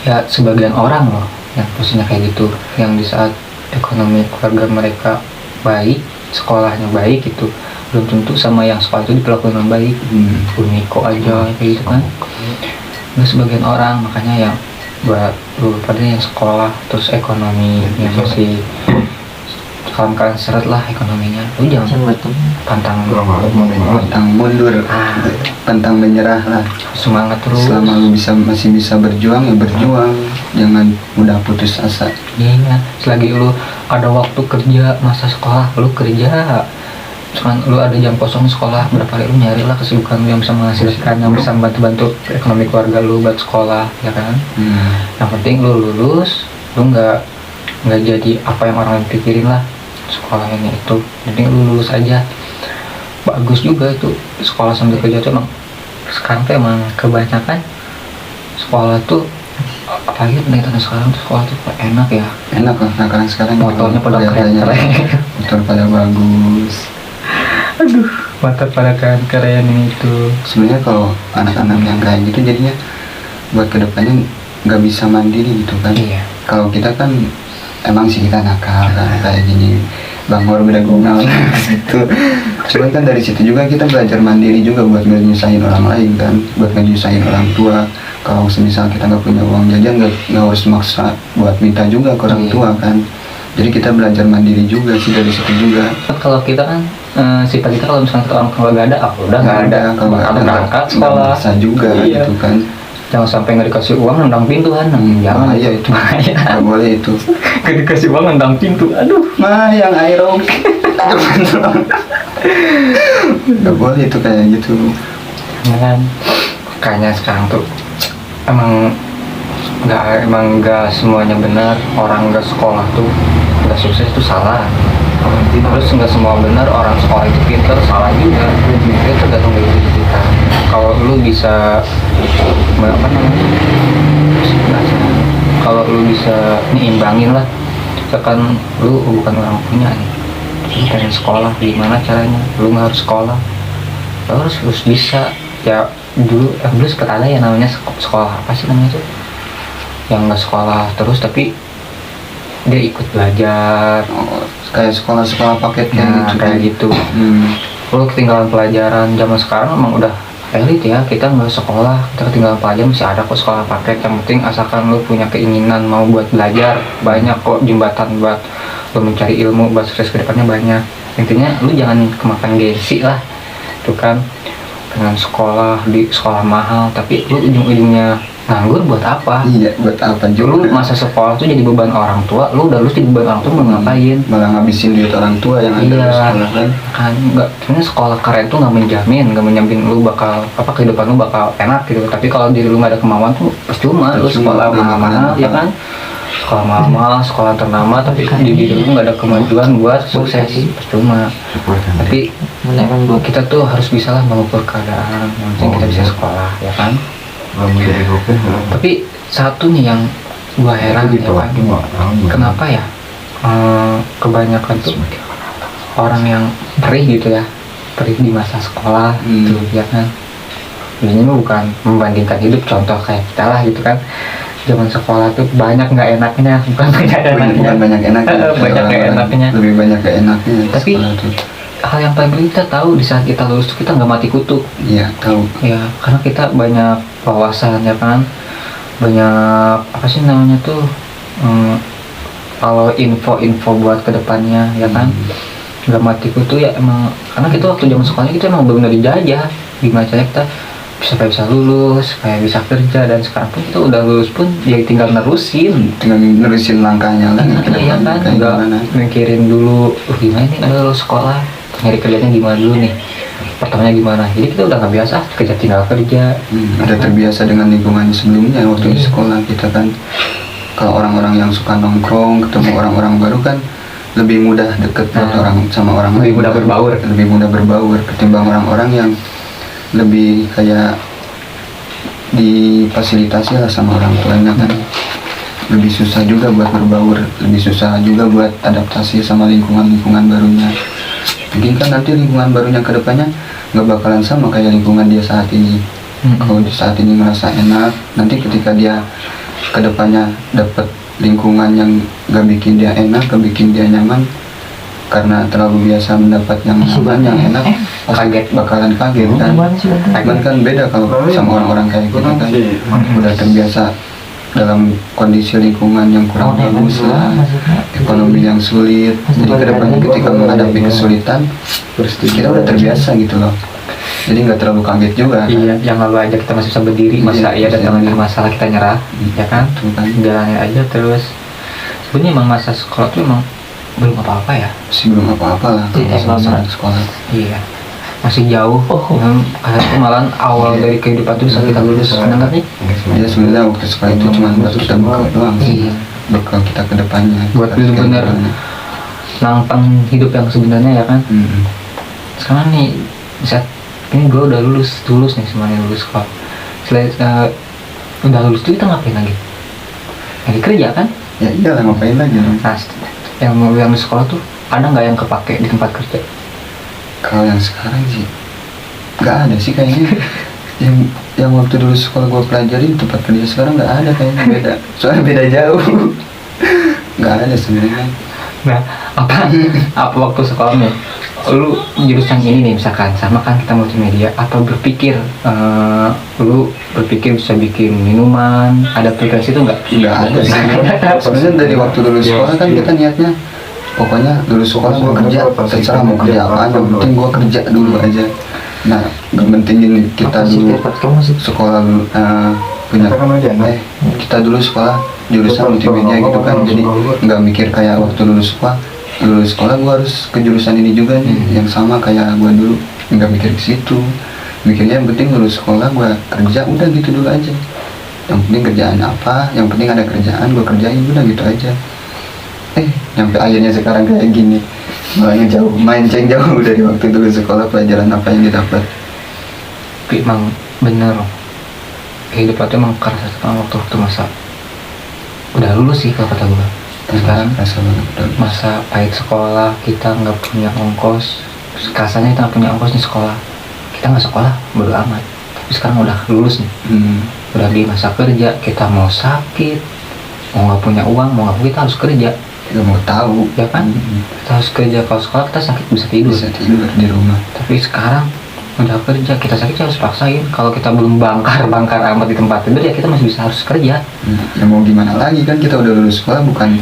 ya sebagian orang loh yang posisinya kayak gitu, yang di saat ekonomi keluarga mereka baik, sekolahnya baik gitu, belum tentu sama yang sekolah itu diperlakukan dengan baik. Uniko aja kayak gitu kan. Nggak sebagian orang, makanya yang buat lu pada yang sekolah terus ekonomi yang masih kalian seret lah ekonominya, lu jangan pantang mundur, pantang menyerah lah. semangat terus. Selama lu masih bisa berjuang ya berjuang, jangan mudah putus asa. Iya, selagi lu ada waktu kerja masa sekolah, lu kerja. Misalkan lu ada jam kosong sekolah, berapa kali lu nyari lah kesibukan lu yang bisa menghasilkan, yang bisa membantu ekonomi keluarga lu buat sekolah, ya kan? Yang penting lu lulus, lu nggak jadi apa yang orang lain pikirin lah sekolahnya itu. Jadi lu lulus aja. Bagus juga itu sekolah sambil kerja tuh emang. Sekarang tuh emang kebanyakan sekolah tuh, apalagi pendidikan sekarang tuh sekolah tuh enak ya. Enak lah, nah sekarang Motornya pada kelihatannya keren-keren. motor pada bagus. Aduh, mantap pada keren ini tuh. Sebenarnya kalau anak-anak yang kayak gitu jadinya buat kedepannya nggak bisa mandiri gitu kan. Iya. Kalau kita kan emang sih kita nakal kan, kayak gini bangor beda gonal gitu. Cuman kan dari situ juga kita belajar mandiri juga buat nggak nyusahin orang lain kan, buat nggak nyusahin orang tua. Kalau semisal kita nggak punya uang jajan, nggak harus maksa buat minta juga ke orang tua kan. Jadi kita belajar mandiri juga sih dari situ juga. Kalau kita kan sifat kita kalau misalnya orang tua nggak ada, udah nggak ada. Kalau nggak ada berangkat nggak sekolah. maksa juga Iya. gitu kan. Jangan sampai nggak dikasih uang nendang pintu kan. Jangan Bahaya itu, bahaya. nggak boleh itu. Nggak dikasih uang nendang pintu, aduh. Mah yang aerob. Nggak boleh itu kayak gitu. Kan makanya sekarang tuh emang nggak semuanya benar. Orang nggak sekolah tuh nggak sukses itu salah. Terus nggak semua benar orang sekolah itu pintar, salah juga. Itu tergantung dari diri kita. Kalau lu bisa apa namanya, kalau lu bisa nyimbangin lah, misalkan lu bukan orang punya nih, lu pengen sekolah, gimana caranya? Lu nggak harus sekolah, lu harus bisa. Ya dulu sempat ada ya namanya sekolah apa sih namanya tuh, yang nggak sekolah terus tapi dia ikut belajar. Kayak sekolah-sekolah paket Nah, kayak gitu. Lu ketinggalan pelajaran. Zaman sekarang emang udah elit ya, kita nggak sekolah, kita ketinggalan pelajaran masih ada kok sekolah paket. Yang penting asalkan lu punya keinginan mau buat belajar, banyak kok jembatan buat lu mencari ilmu, buat sukses kedepannya banyak. Intinya lu jangan kemakan gengsi lah, tuh kan, dengan sekolah di sekolah mahal tapi lu ujung-ujungnya nganggur buat apa? Iya, buat apa Lu juga? masa sekolah tuh jadi beban orang tua, lu udah lulus jadi beban orang tua mau ngapain? Malah ngabisin duit orang tua yang ada di Iya, sekolah kan. kan nggak, sebenarnya sekolah keren tuh nggak menjamin lu bakal apa, kehidupan lu bakal enak gitu. Tapi kalau diri lu nggak ada kemauan tuh percuma lu Percuma, sekolah nggak mahal-mahal bakal ya apa. kan. sekolah mama, sekolah ternama, tapi di diri lu nggak ada kemajuan buat sukses, percuma. Tapi kita tuh harus bisa lah mengukur keadaan, yang penting kita bisa sekolah, ya kan. Tapi satu nih yang gua heran ya kan, kenapa ya kebanyakan tuh orang yang perih gitu ya, perih di masa sekolah gitu, ya kan. Ini mah bukan membandingkan hidup, contoh kayak kita lah gitu kan. Zaman sekolah tuh banyak nggak enaknya, bukan banyak enaknya. Bukan banyak enaknya. Banyak nggak enaknya. Lebih banyak gak enaknya. Tapi hal yang paling penting kita tahu di saat kita lulus tuh kita nggak mati kutu. Iya tahu. Ya karena kita banyak wawasan, ya kan. Banyak apa sih namanya tuh, kalau info-info buat kedepannya, ya kan. Nggak mati kutu ya emang, karena kita waktu zaman sekolahnya kita emang benar-benar dijajah. Gimana caranya kita bisa lulus, kayak bisa kerja, dan sekarang pun kita udah lulus pun ya tinggal nerusin langkahnya lagi ke iya depan, kan, kayak nggak gimana. mikirin dulu gimana nih udah lulus sekolah, nyari kerjanya gimana dulu nih, pertamanya gimana. Jadi kita udah nggak biasa kerja, tinggal kerja. Udah terbiasa dengan lingkungan sebelumnya waktu di sekolah kita kan. Kalau orang-orang yang suka nongkrong, ketemu orang-orang baru kan lebih mudah deket buat orang sama orang Lebih lain. mudah berbaur. Lebih mudah berbaur ketimbang orang-orang yang lebih kayak difasilitasi lah sama orang tuanya kan. Lebih susah juga buat berbaur, lebih susah juga buat adaptasi sama lingkungan barunya. Mungkin kan nanti lingkungan barunya ke depannya nggak bakalan sama kayak lingkungan dia saat ini. Kalau di saat ini ngerasa enak, nanti ketika dia ke depannya dapat lingkungan yang nggak bikin dia enak, nggak bikin dia nyaman, karena terlalu biasa mendapat yang nyaman, yang enak, Kaget. bakalan kaget kan. Cuman kan beda kalau sama orang-orang kayak kita kan udah terbiasa dalam kondisi lingkungan yang kurang bagus lah, ekonomi yang sulit. Jadi kedepannya ketika menghadapi kesulitan, kita udah terbiasa gitu loh. Jadi nggak terlalu kaget juga. Iya, yang lalu aja kita masih bisa berdiri, masa iya datang lagi masalah kita nyerah, ya kan? Jalanin aja terus. Sebenarnya emang masa sekolah tuh emang belum apa-apa ya. Masih belum apa-apa lah kalau masalah sekolah. Iya, masih jauh. Kayak malahan awal dari kehidupan itu saat kita lulus, benar nih? Ya sebenarnya waktu sekolah itu cuma buat kita bekal doang sih. Bekal kita ke depannya. Buat bener-bener nantang hidup yang sebenarnya, ya kan? Sekarang nih saat ini gue udah lulus nih, semuanya lulus sekolah. Setelah udah lulus tuh kita ngapain lagi? Lagi kerja kan? Ya iyalah, ngapain lagi dong. Nah, yang di sekolah tuh ada nggak yang kepake di tempat kerja? Kalau yang sekarang sih nggak ada sih kayaknya. yang waktu dulu sekolah gue pelajari, tempat kerja sekarang nggak ada kayaknya, beda. Soalnya beda jauh. Nggak ada sebenarnya. Nah, apa waktu sekolah nih? Lu jurusan ini nih misalkan, sama kan kita multimedia, apa berpikir lu berpikir bisa bikin minuman, ada aplikasi itu nggak? Nggak ada sih. Sebenarnya dari waktu dulu sekolah kan kita niatnya pokoknya dulu sekolah gue kerja, terserah mau kerja apa, yang penting gue kerja dulu aja. Nah, gak pentingin kita dulu sekolah punya kita dulu sekolah jurusan multimedia gitu kan, jadi nggak mikir kayak waktu lulus sekolah gue harus ke jurusan ini juga nih yang sama kayak gue dulu. Nggak mikir ke situ, mikirnya yang penting lulus sekolah gue kerja, udah gitu dulu aja. Yang penting kerjaan apa, yang penting ada kerjaan gue kerjain, udah gitu aja. Sampai akhirnya sekarang kayak gini, malah jauh, melenceng jauh dari waktu dulu sekolah, pelajaran apa yang didapat. Tapi emang bener, kehidupan itu emang kerasa sekali waktu masa udah lulus sih kalau kata gue. Sekarang masa pahit sekolah, kita nggak punya ongkos, kasarnya kita nggak punya ongkos nih sekolah, kita nggak sekolah bodo amat. Tapi sekarang udah lulus nih, udah di masa kerja, kita mau sakit, mau nggak punya uang, mau nggak, kita harus kerja. Kita mau tahu, ya kan? Kita harus kerja. Kalau sekolah kita sakit bisa tidur di rumah. Tapi sekarang udah kerja, kita sakit harus paksain. Kalau kita belum bangkar amat di tempat tidur, ya kita masih bisa harus kerja. Ya mau gimana lagi kan, kita udah lulus sekolah, bukan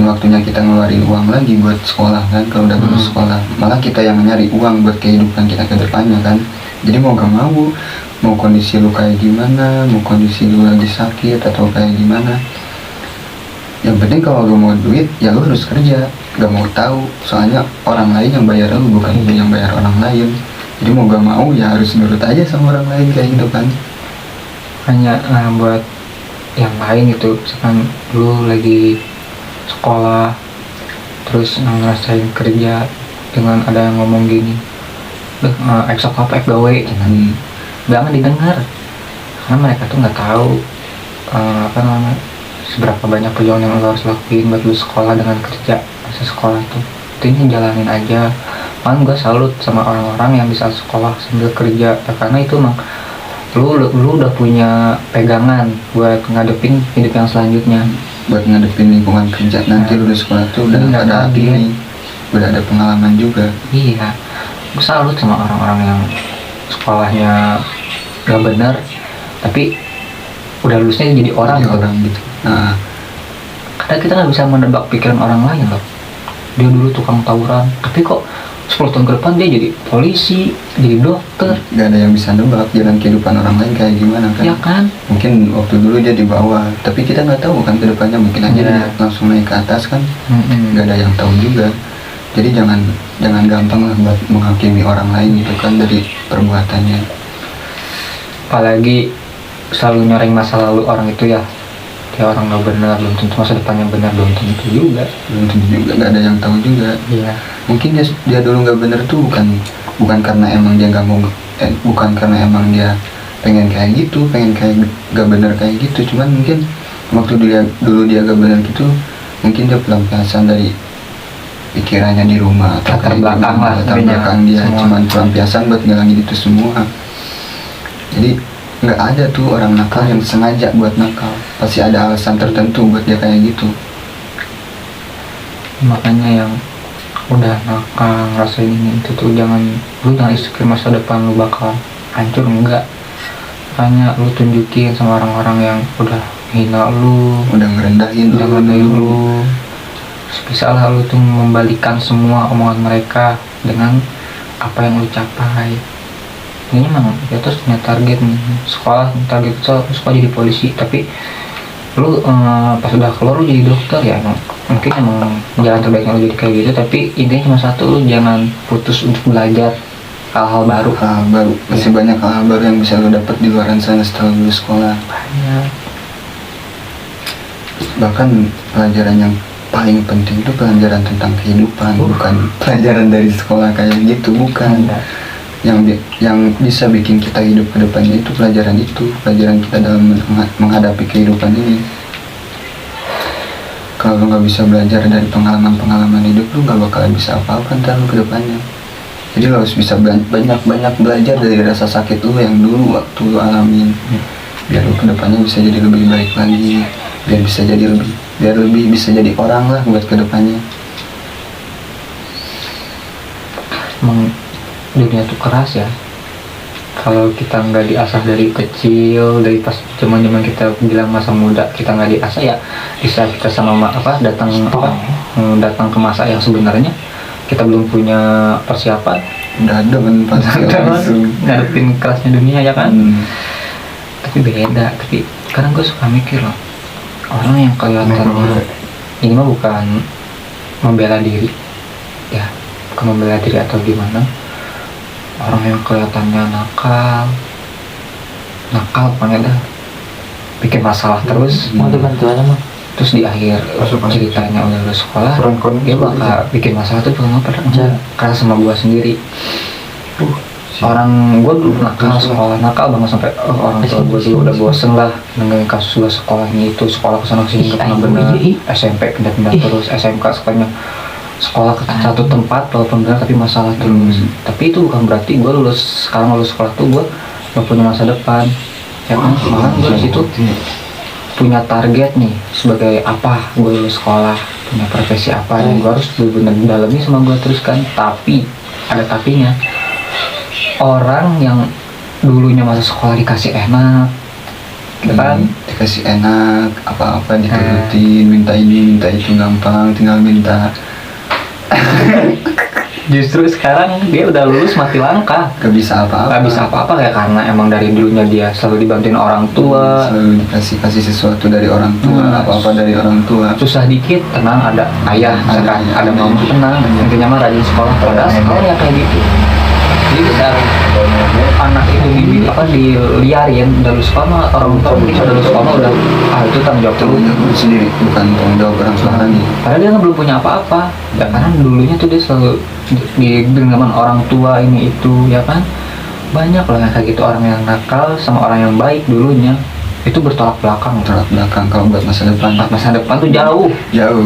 waktunya kita ngeluarin uang lagi buat sekolah kan. Kalau udah lulus sekolah, malah kita yang nyari uang buat kehidupan kita ke depannya kan. Jadi mau gak mau kondisi lu kayak gimana, mau kondisi lu lagi sakit atau kayak gimana, yang penting kalau lu mau duit ya lu harus kerja. Gak mau tahu, soalnya orang lain yang bayar lu, bukan lu yang bayar orang lain. Jadi mau gak mau ya harus nurut aja sama orang lain kayak gitu kan. Hanya buat yang lain gitu, misalkan lu lagi sekolah terus ngerasain kerja dengan ada yang ngomong gini, eksok apa gawe, jangan didengar, karena mereka tuh nggak tahu apa namanya seberapa banyak perjuangan yang lo harus lakuin buat lu sekolah dengan kerja. Masa sekolah tuh intinya jalanin aja. Kan gue salut sama orang-orang yang bisa sekolah sambil kerja ya, karena itu emang lu udah punya pegangan buat ngadepin hidup yang selanjutnya, buat ngadepin lingkungan kerja nanti lu di sekolah tuh udah Nggak ada kaget. ini, udah ada pengalaman juga. Iya, gue salut sama orang-orang yang sekolahnya gak bener tapi udah lulusnya jadi orang Jadi gitu. orang gitu. Nah, Kadang kita nggak bisa menebak pikiran orang lain loh. Dia dulu tukang tawuran tapi kok 10 tahun ke depan dia jadi polisi, jadi dokter, nggak ada yang bisa nebak jalan kehidupan orang lain kayak gimana kan. ya kan? Mungkin waktu dulu dia di bawah, tapi kita nggak tahu kan kedepannya, mungkin aja Iya. dia langsung naik ke atas kan. Mm-mm. Nggak ada yang tahu juga. Jadi jangan gampang lah buat menghakimi orang lain itu kan dari perbuatannya. Apalagi selalu nyereng masa lalu orang itu ya, dia orang nggak benar, belum tentu masa depannya benar, belum tentu juga. Belum tentu juga, nggak ada yang tahu juga. Iya. Mungkin dia dulu nggak bener tuh bukan karena emang dia nggak mau, bukan karena emang dia pengen kayak gitu, pengen kayak nggak bener kayak gitu. Cuman mungkin waktu dulu dia nggak bener gitu, mungkin dia pelampiasan dari pikirannya di rumah atau Latar kayak belakang gimana, lah, latar intinya, belakang dia semua. cuman pelampiasan buat ngilangin itu semua. Jadi nggak ada tuh orang nakal yang sengaja buat nakal, pasti ada alasan tertentu buat dia kayak gitu. Makanya yang udah nakal ngerasain ini itu tuh jangan insecure masa depan lu bakal hancur, enggak. Makanya lu tunjukin sama orang-orang yang udah hina lu, Udah ngerendahin udah ngerendahin lu, bisa lah lu tuh membalikan semua omongan mereka dengan apa yang lu capai. Ini memang dia terus punya target nih, sekolah target sekolah jadi polisi, tapi lu pas udah keluar lu jadi dokter ya, mungkin emang jalan terbaiknya lu jadi kayak gitu. Tapi intinya cuma satu, lu jangan putus untuk belajar hal-hal baru. Hal baru, masih banyak hal baru yang bisa lo dapat di luar sana setelah lulus sekolah. Banyak. Bahkan pelajaran yang paling penting itu pelajaran tentang kehidupan, bukan pelajaran dari sekolah kayak gitu, bukan. Ada. Yang bisa bikin kita hidup ke depannya itu pelajaran kita dalam menghadapi kehidupan ini. Kalau lo nggak bisa belajar dari pengalaman hidup, lo nggak bakal bisa apa-apa ntar lo ke depannya. Jadi lo harus bisa banyak belajar dari rasa sakit lo yang dulu waktu lo alamin, biar lo ke depannya bisa jadi lebih baik lagi, biar lebih bisa jadi orang lah buat ke depannya. Emang dunia tuh keras ya, kalau kita nggak diasah dari kecil, dari pas zaman kita bilang masa muda kita nggak diasah ya, bisa kita datang ke masa yang sebenarnya kita belum punya persiapan, Udah ada kan pasti langsung. ngadepin kerasnya dunia ya kan. Tapi beda. Tapi kadang gue suka mikir loh, orang yang kelihatannya ini mah bukan membela diri ya, bukan membela diri atau gimana, orang yang kelihatannya nakal pokoknya dah bikin masalah terus, Mau bantuan mah? terus di akhir ceritanya udah lulus sekolah dia bakal bikin masalah tuh bukan apa karena sama gua sendiri. Orang gua dulu nakal banget sampai orang tua gua juga udah bosen lah dengerin kasus gua sekolahnya itu, sekolah kesana kesini nggak pernah bener, SMP pindah-pindah terus, SMK sekolah ke satu tempat walaupun benar tapi masalah terus. Tapi itu bukan berarti gue sekarang lulus sekolah tuh gue gak punya masa depan ya kan. Malah gue disitu punya target nih, sebagai apa gue lulus sekolah, punya profesi apa yang gue harus benar-benar dalami sama gue terus kan. Tapi ada tapinya, orang yang dulunya masa sekolah dikasih enak ya kan, dikasih enak, apa-apa diturutin, minta ini minta itu gampang, tinggal minta. justru sekarang dia udah lulus mati langkah, Gak bisa apa-apa. nggak bisa apa-apa ya, karena emang dari dulunya dia selalu dibantuin orang tua, Selalu kasih sesuatu dari orang tua, apa-apa dari orang tua. susah dikit tenang ada ayah, misalkan ada mama tenang, intinya mah rajin sekolah, padahal sekolah ya kayak gitu. Jadi kita anak itu diliarin udah lulus sekolah mah, orang tua mungkin udah lulus sekolah mah udah itu tanggung jawab Tanggung lu. jawab sendiri, bukan tanggung jawab orang tua lagi. Padahal dia kan belum punya apa-apa ya, karena dulunya tuh dia selalu di genggaman orang tua ini itu ya kan. Banyak lah yang kayak gitu, orang yang nakal sama orang yang baik dulunya itu bertolak belakang. Tolak belakang kalau buat masa depan. Masa depan tuh jauh Jauh.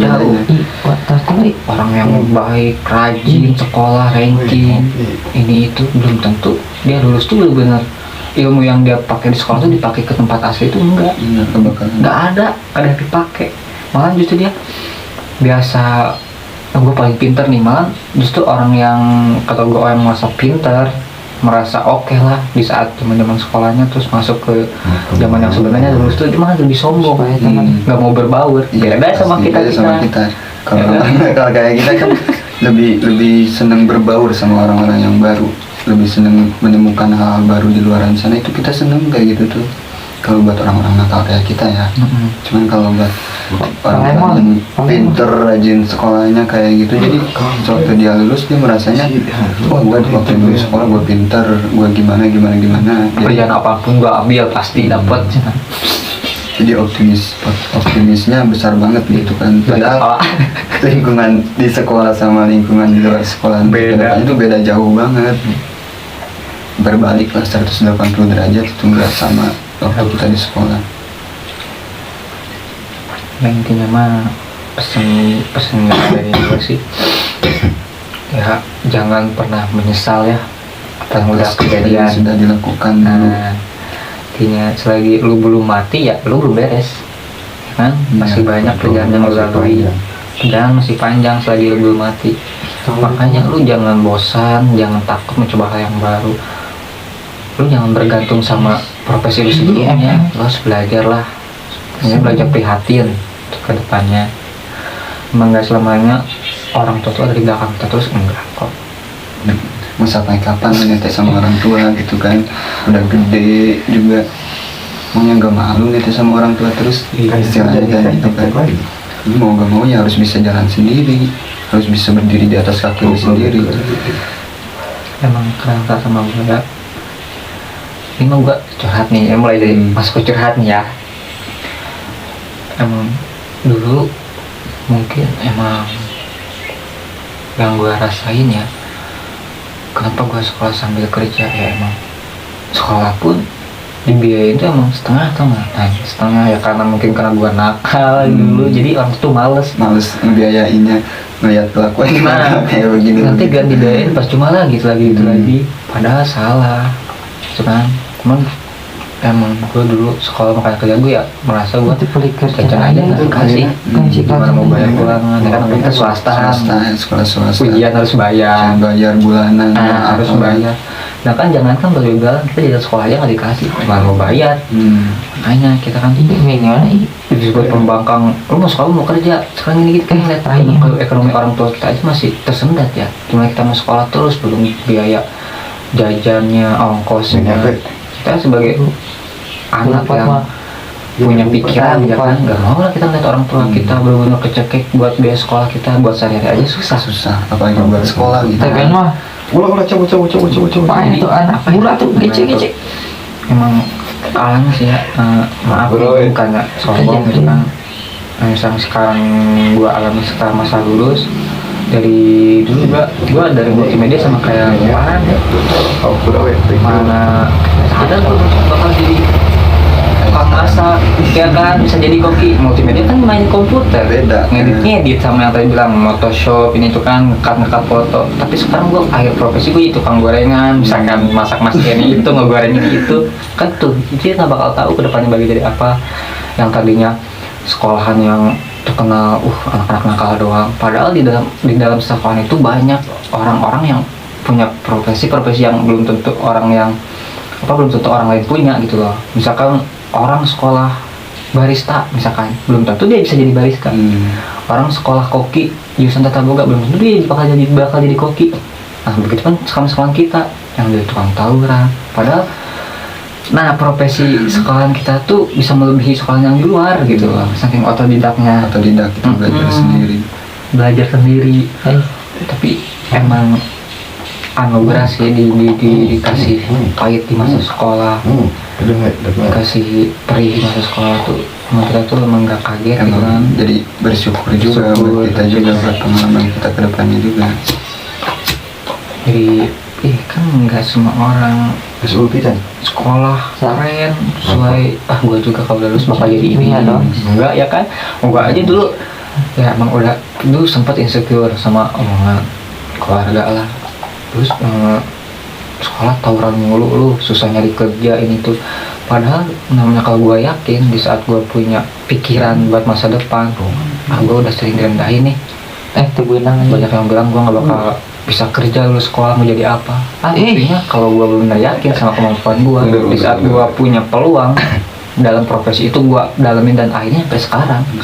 tapi orang yang baik, rajin, sekolah, ranking ini itu belum tentu dia lulus tuh benar-benar ilmu yang dia pakai di sekolah tuh dipakai ke tempat asli itu enggak. Iya, kebakaran. Nggak ada yang dipakai, malah justru dia biasa gue paling pinter nih, malah justru orang yang kata gue orang yang merasa pinter, merasa oke lah di saat zaman sekolahnya, terus masuk ke zaman yang sebenarnya lulus tuh malah lebih sombong, nggak mau berbaur. Iya, Beda sama pasti kita. beda sama kita. Kalau Ya kan? kalau kayak kita kan lebih senang berbaur sama orang-orang yang baru, lebih senang menemukan hal-hal baru di luar sana, itu kita senang kayak gitu tuh. Kalau buat orang-orang nakal kayak kita ya. Cuman kalau buat orang-orang yang pinter, rajin sekolahnya kayak gitu, jadi waktu dia lulus dia merasanya, wah gue waktu lulus sekolah gue pinter, gue gimana. Kerjaan apapun gue ambil pasti dapat. Jadi optimisnya besar banget gitu kan. Padahal lingkungan di sekolah sama lingkungan di luar sekolah Beda. itu beda jauh banget. Berbalik lah 180 derajat, itu nggak sama waktu kita di sekolah. Nah, intinya mah pesen dari gue sih ya, jangan pernah menyesal ya apa yang udah kejadian. Sudah dilakukan dulu. Nah, intinya selagi lu belum mati ya lu belum beres kan, masih banyak perjalanan yang lu lalui, perjalanan masih panjang selagi lu belum mati. Makanya lu jangan bosan, jangan takut mencoba hal yang baru. Lu jangan bergantung sama profesi lu sebelumnya, lu harus belajar lah. Ini belajar prihatin untuk kedepannya. Emang gak selamanya orang tua tuh ada di belakang kita terus, enggak kok. Mau sampai kapan netes sama orang tua gitu kan, udah gede juga maunya nggak malu netes sama orang tua terus, istilahnya kayak gitu kan. Lu mau gak mau ya harus bisa jalan sendiri, harus bisa berdiri di atas kaki lu sendiri. Emang kerasa sama gue ya, ini mah gue curhat nih, mulai dari masuk ke curhat nih ya. Emang dulu mungkin emang yang gue rasain ya, kenapa gue sekolah sambil kerja ya, emang sekolah pun dibiayain tuh emang setengah atau nggak? Nah, setengah ya karena mungkin karena gue nakal dulu, jadi orang tuh males Ngebiayainnya, ngeliat kelakuan Nah, kayak begini. nanti gak dibiayain pas cuma lagi itu lagi, padahal salah gitu kan. Cuman emang gue dulu sekolah makanya kerja gue ya merasa gue jajan aja nggak dikasih, gimana mau bayar bulanan ya kan, kita swasta, sekolah swasta, ujian harus bayar, bayar bulanan, harus bayar. Nah kan jangan kan baru bilang kita jajan sekolah aja nggak dikasih, gimana mau bayar. Makanya kita kan disebut pembangkang, lu mau sekolah mau kerja, sekarang ini kita kan lihat kalau ekonomi orang tua kita aja masih tersendat ya, cuma kita mau sekolah terus belum biaya jajannya, ongkosnya. Kita sebagai anak yang punya pikiran ya kan, nggak mau lah kita ngeliat orang tua kita benar-benar kecekek buat biaya sekolah kita, buat sehari-hari aja susah, apalagi buat sekolah gitu. Tapi mah ulah coba itu anak murah tuh gece emang kalah sih ya. Maaf ini bukan nggak sombong gitu kan. Misalnya sekarang gua alami sekarang masa lulus, dari dulu gua dari multimedia sama kayak kemarin ya, mana sadar tuh bakal jadi tukang masak ya kan, bisa jadi koki. Multimedia kan main komputer, Beda. ngedit sama yang tadi bilang Photoshop ini tuh kan, ngekat foto. Tapi sekarang gua akhir profesi gua jadi tukang gorengan, misalkan masak ini itu, ngegoreng ini itu kan tuh, jadi nggak bakal tahu kedepannya bagi jadi apa. Yang tadinya sekolahan yang terkenal anak-anak nakal doang, padahal di dalam sekolahan itu banyak orang-orang yang punya profesi yang belum tentu orang lain punya gitu loh. Misalkan orang sekolah barista, misalkan belum tentu dia bisa jadi barista. Orang sekolah koki jurusan tata boga belum tentu dia bakal jadi koki. Nah begitu kan sekolah kita yang jadi tukang tawuran, padahal nah profesi sekolahan kita tuh bisa melebihi sekolahan yang di luar gitu loh, saking otodidak kita belajar sendiri. Tapi emang anugerah sih dikasih pahit di masa sekolah, dikasih perih di masa sekolah tuh emang kita tuh emang gak kaget gitu kan. Emang jadi bersyukur juga buat kita juga, buat pengalaman kita ke depannya juga. Jadi kan nggak semua orang sekolah keren sesuai gue juga kalau udah lulus bakal jadi ini ya dong. Enggak ya kan, enggak aja dulu ya emang udah dulu sempat insecure sama omongan keluarga lah. Terus sekolah tawuran mulu, lu susah nyari kerja ini tuh. Padahal namanya kalau gue yakin di saat gue punya pikiran buat masa depan, gue udah sering direndahin nih. Banyak yang bilang gue nggak bakal bisa kerja, lulus sekolah mau jadi apa. Artinya kalau gue benar yakin sama kemampuan gue, di saat gue punya peluang dalam profesi itu gue dalamin dan akhirnya sampai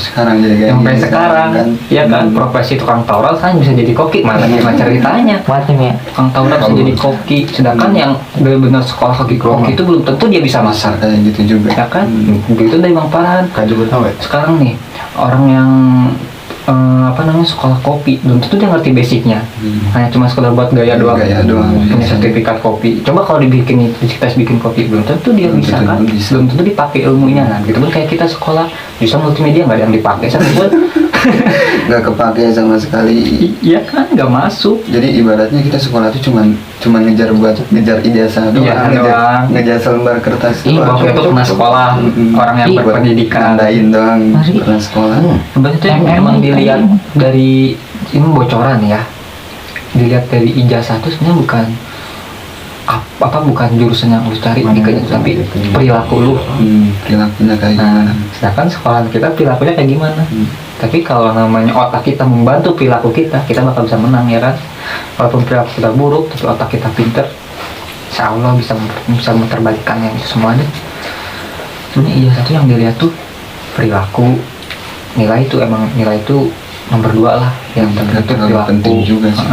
sekarang jadi kayak sampai gini sekarang kan. ya kan. Profesi tukang tauran kan bisa jadi koki, mana gimana ceritanya tukang tauran bisa jadi koki, sedangkan yang benar-benar sekolah koki itu belum tentu dia bisa masak kayak gitu juga ya kan. Begitu dari Bang Farhan. Sekarang nih orang yang sekolah kopi belum tentu dia ngerti basicnya, hanya cuma sekedar buat gaya doang, punya sertifikat kopi. Coba kalau dibikin tes bikin kopi belum tentu dia bisa kan, belum tentu dipakai ilmunya kan. Gitu pun kayak kita sekolah jurusan multimedia nggak ada yang dipakai sama buat nggak kepake sama sekali. Iya kan, nggak masuk. Jadi ibaratnya kita sekolah tuh cuman ngejar ijazah doang, ngejar selembar kertas doang. Waktu itu pernah sekolah, orang yang berpendidikan nandain doang pernah sekolah. Sebenarnya itu emang dilihat dari ini bocoran ya, dilihat dari ijazah tuh sebenarnya bukan jurusan yang lu cari tapi perilaku lu. Perilakunya kayak gimana. Sedangkan sekolah kita perilakunya kayak gimana. Tapi kalau namanya otak kita membantu perilaku kita bakal bisa menang ya kan. Walaupun perilaku kita buruk tapi otak kita pinter, insya Allah bisa menerbalikan yang itu semuanya. Sebenarnya ijazah tuh yang dilihat tuh perilaku, nilai itu nomor 2 lah, yang terpenting penting juga sih.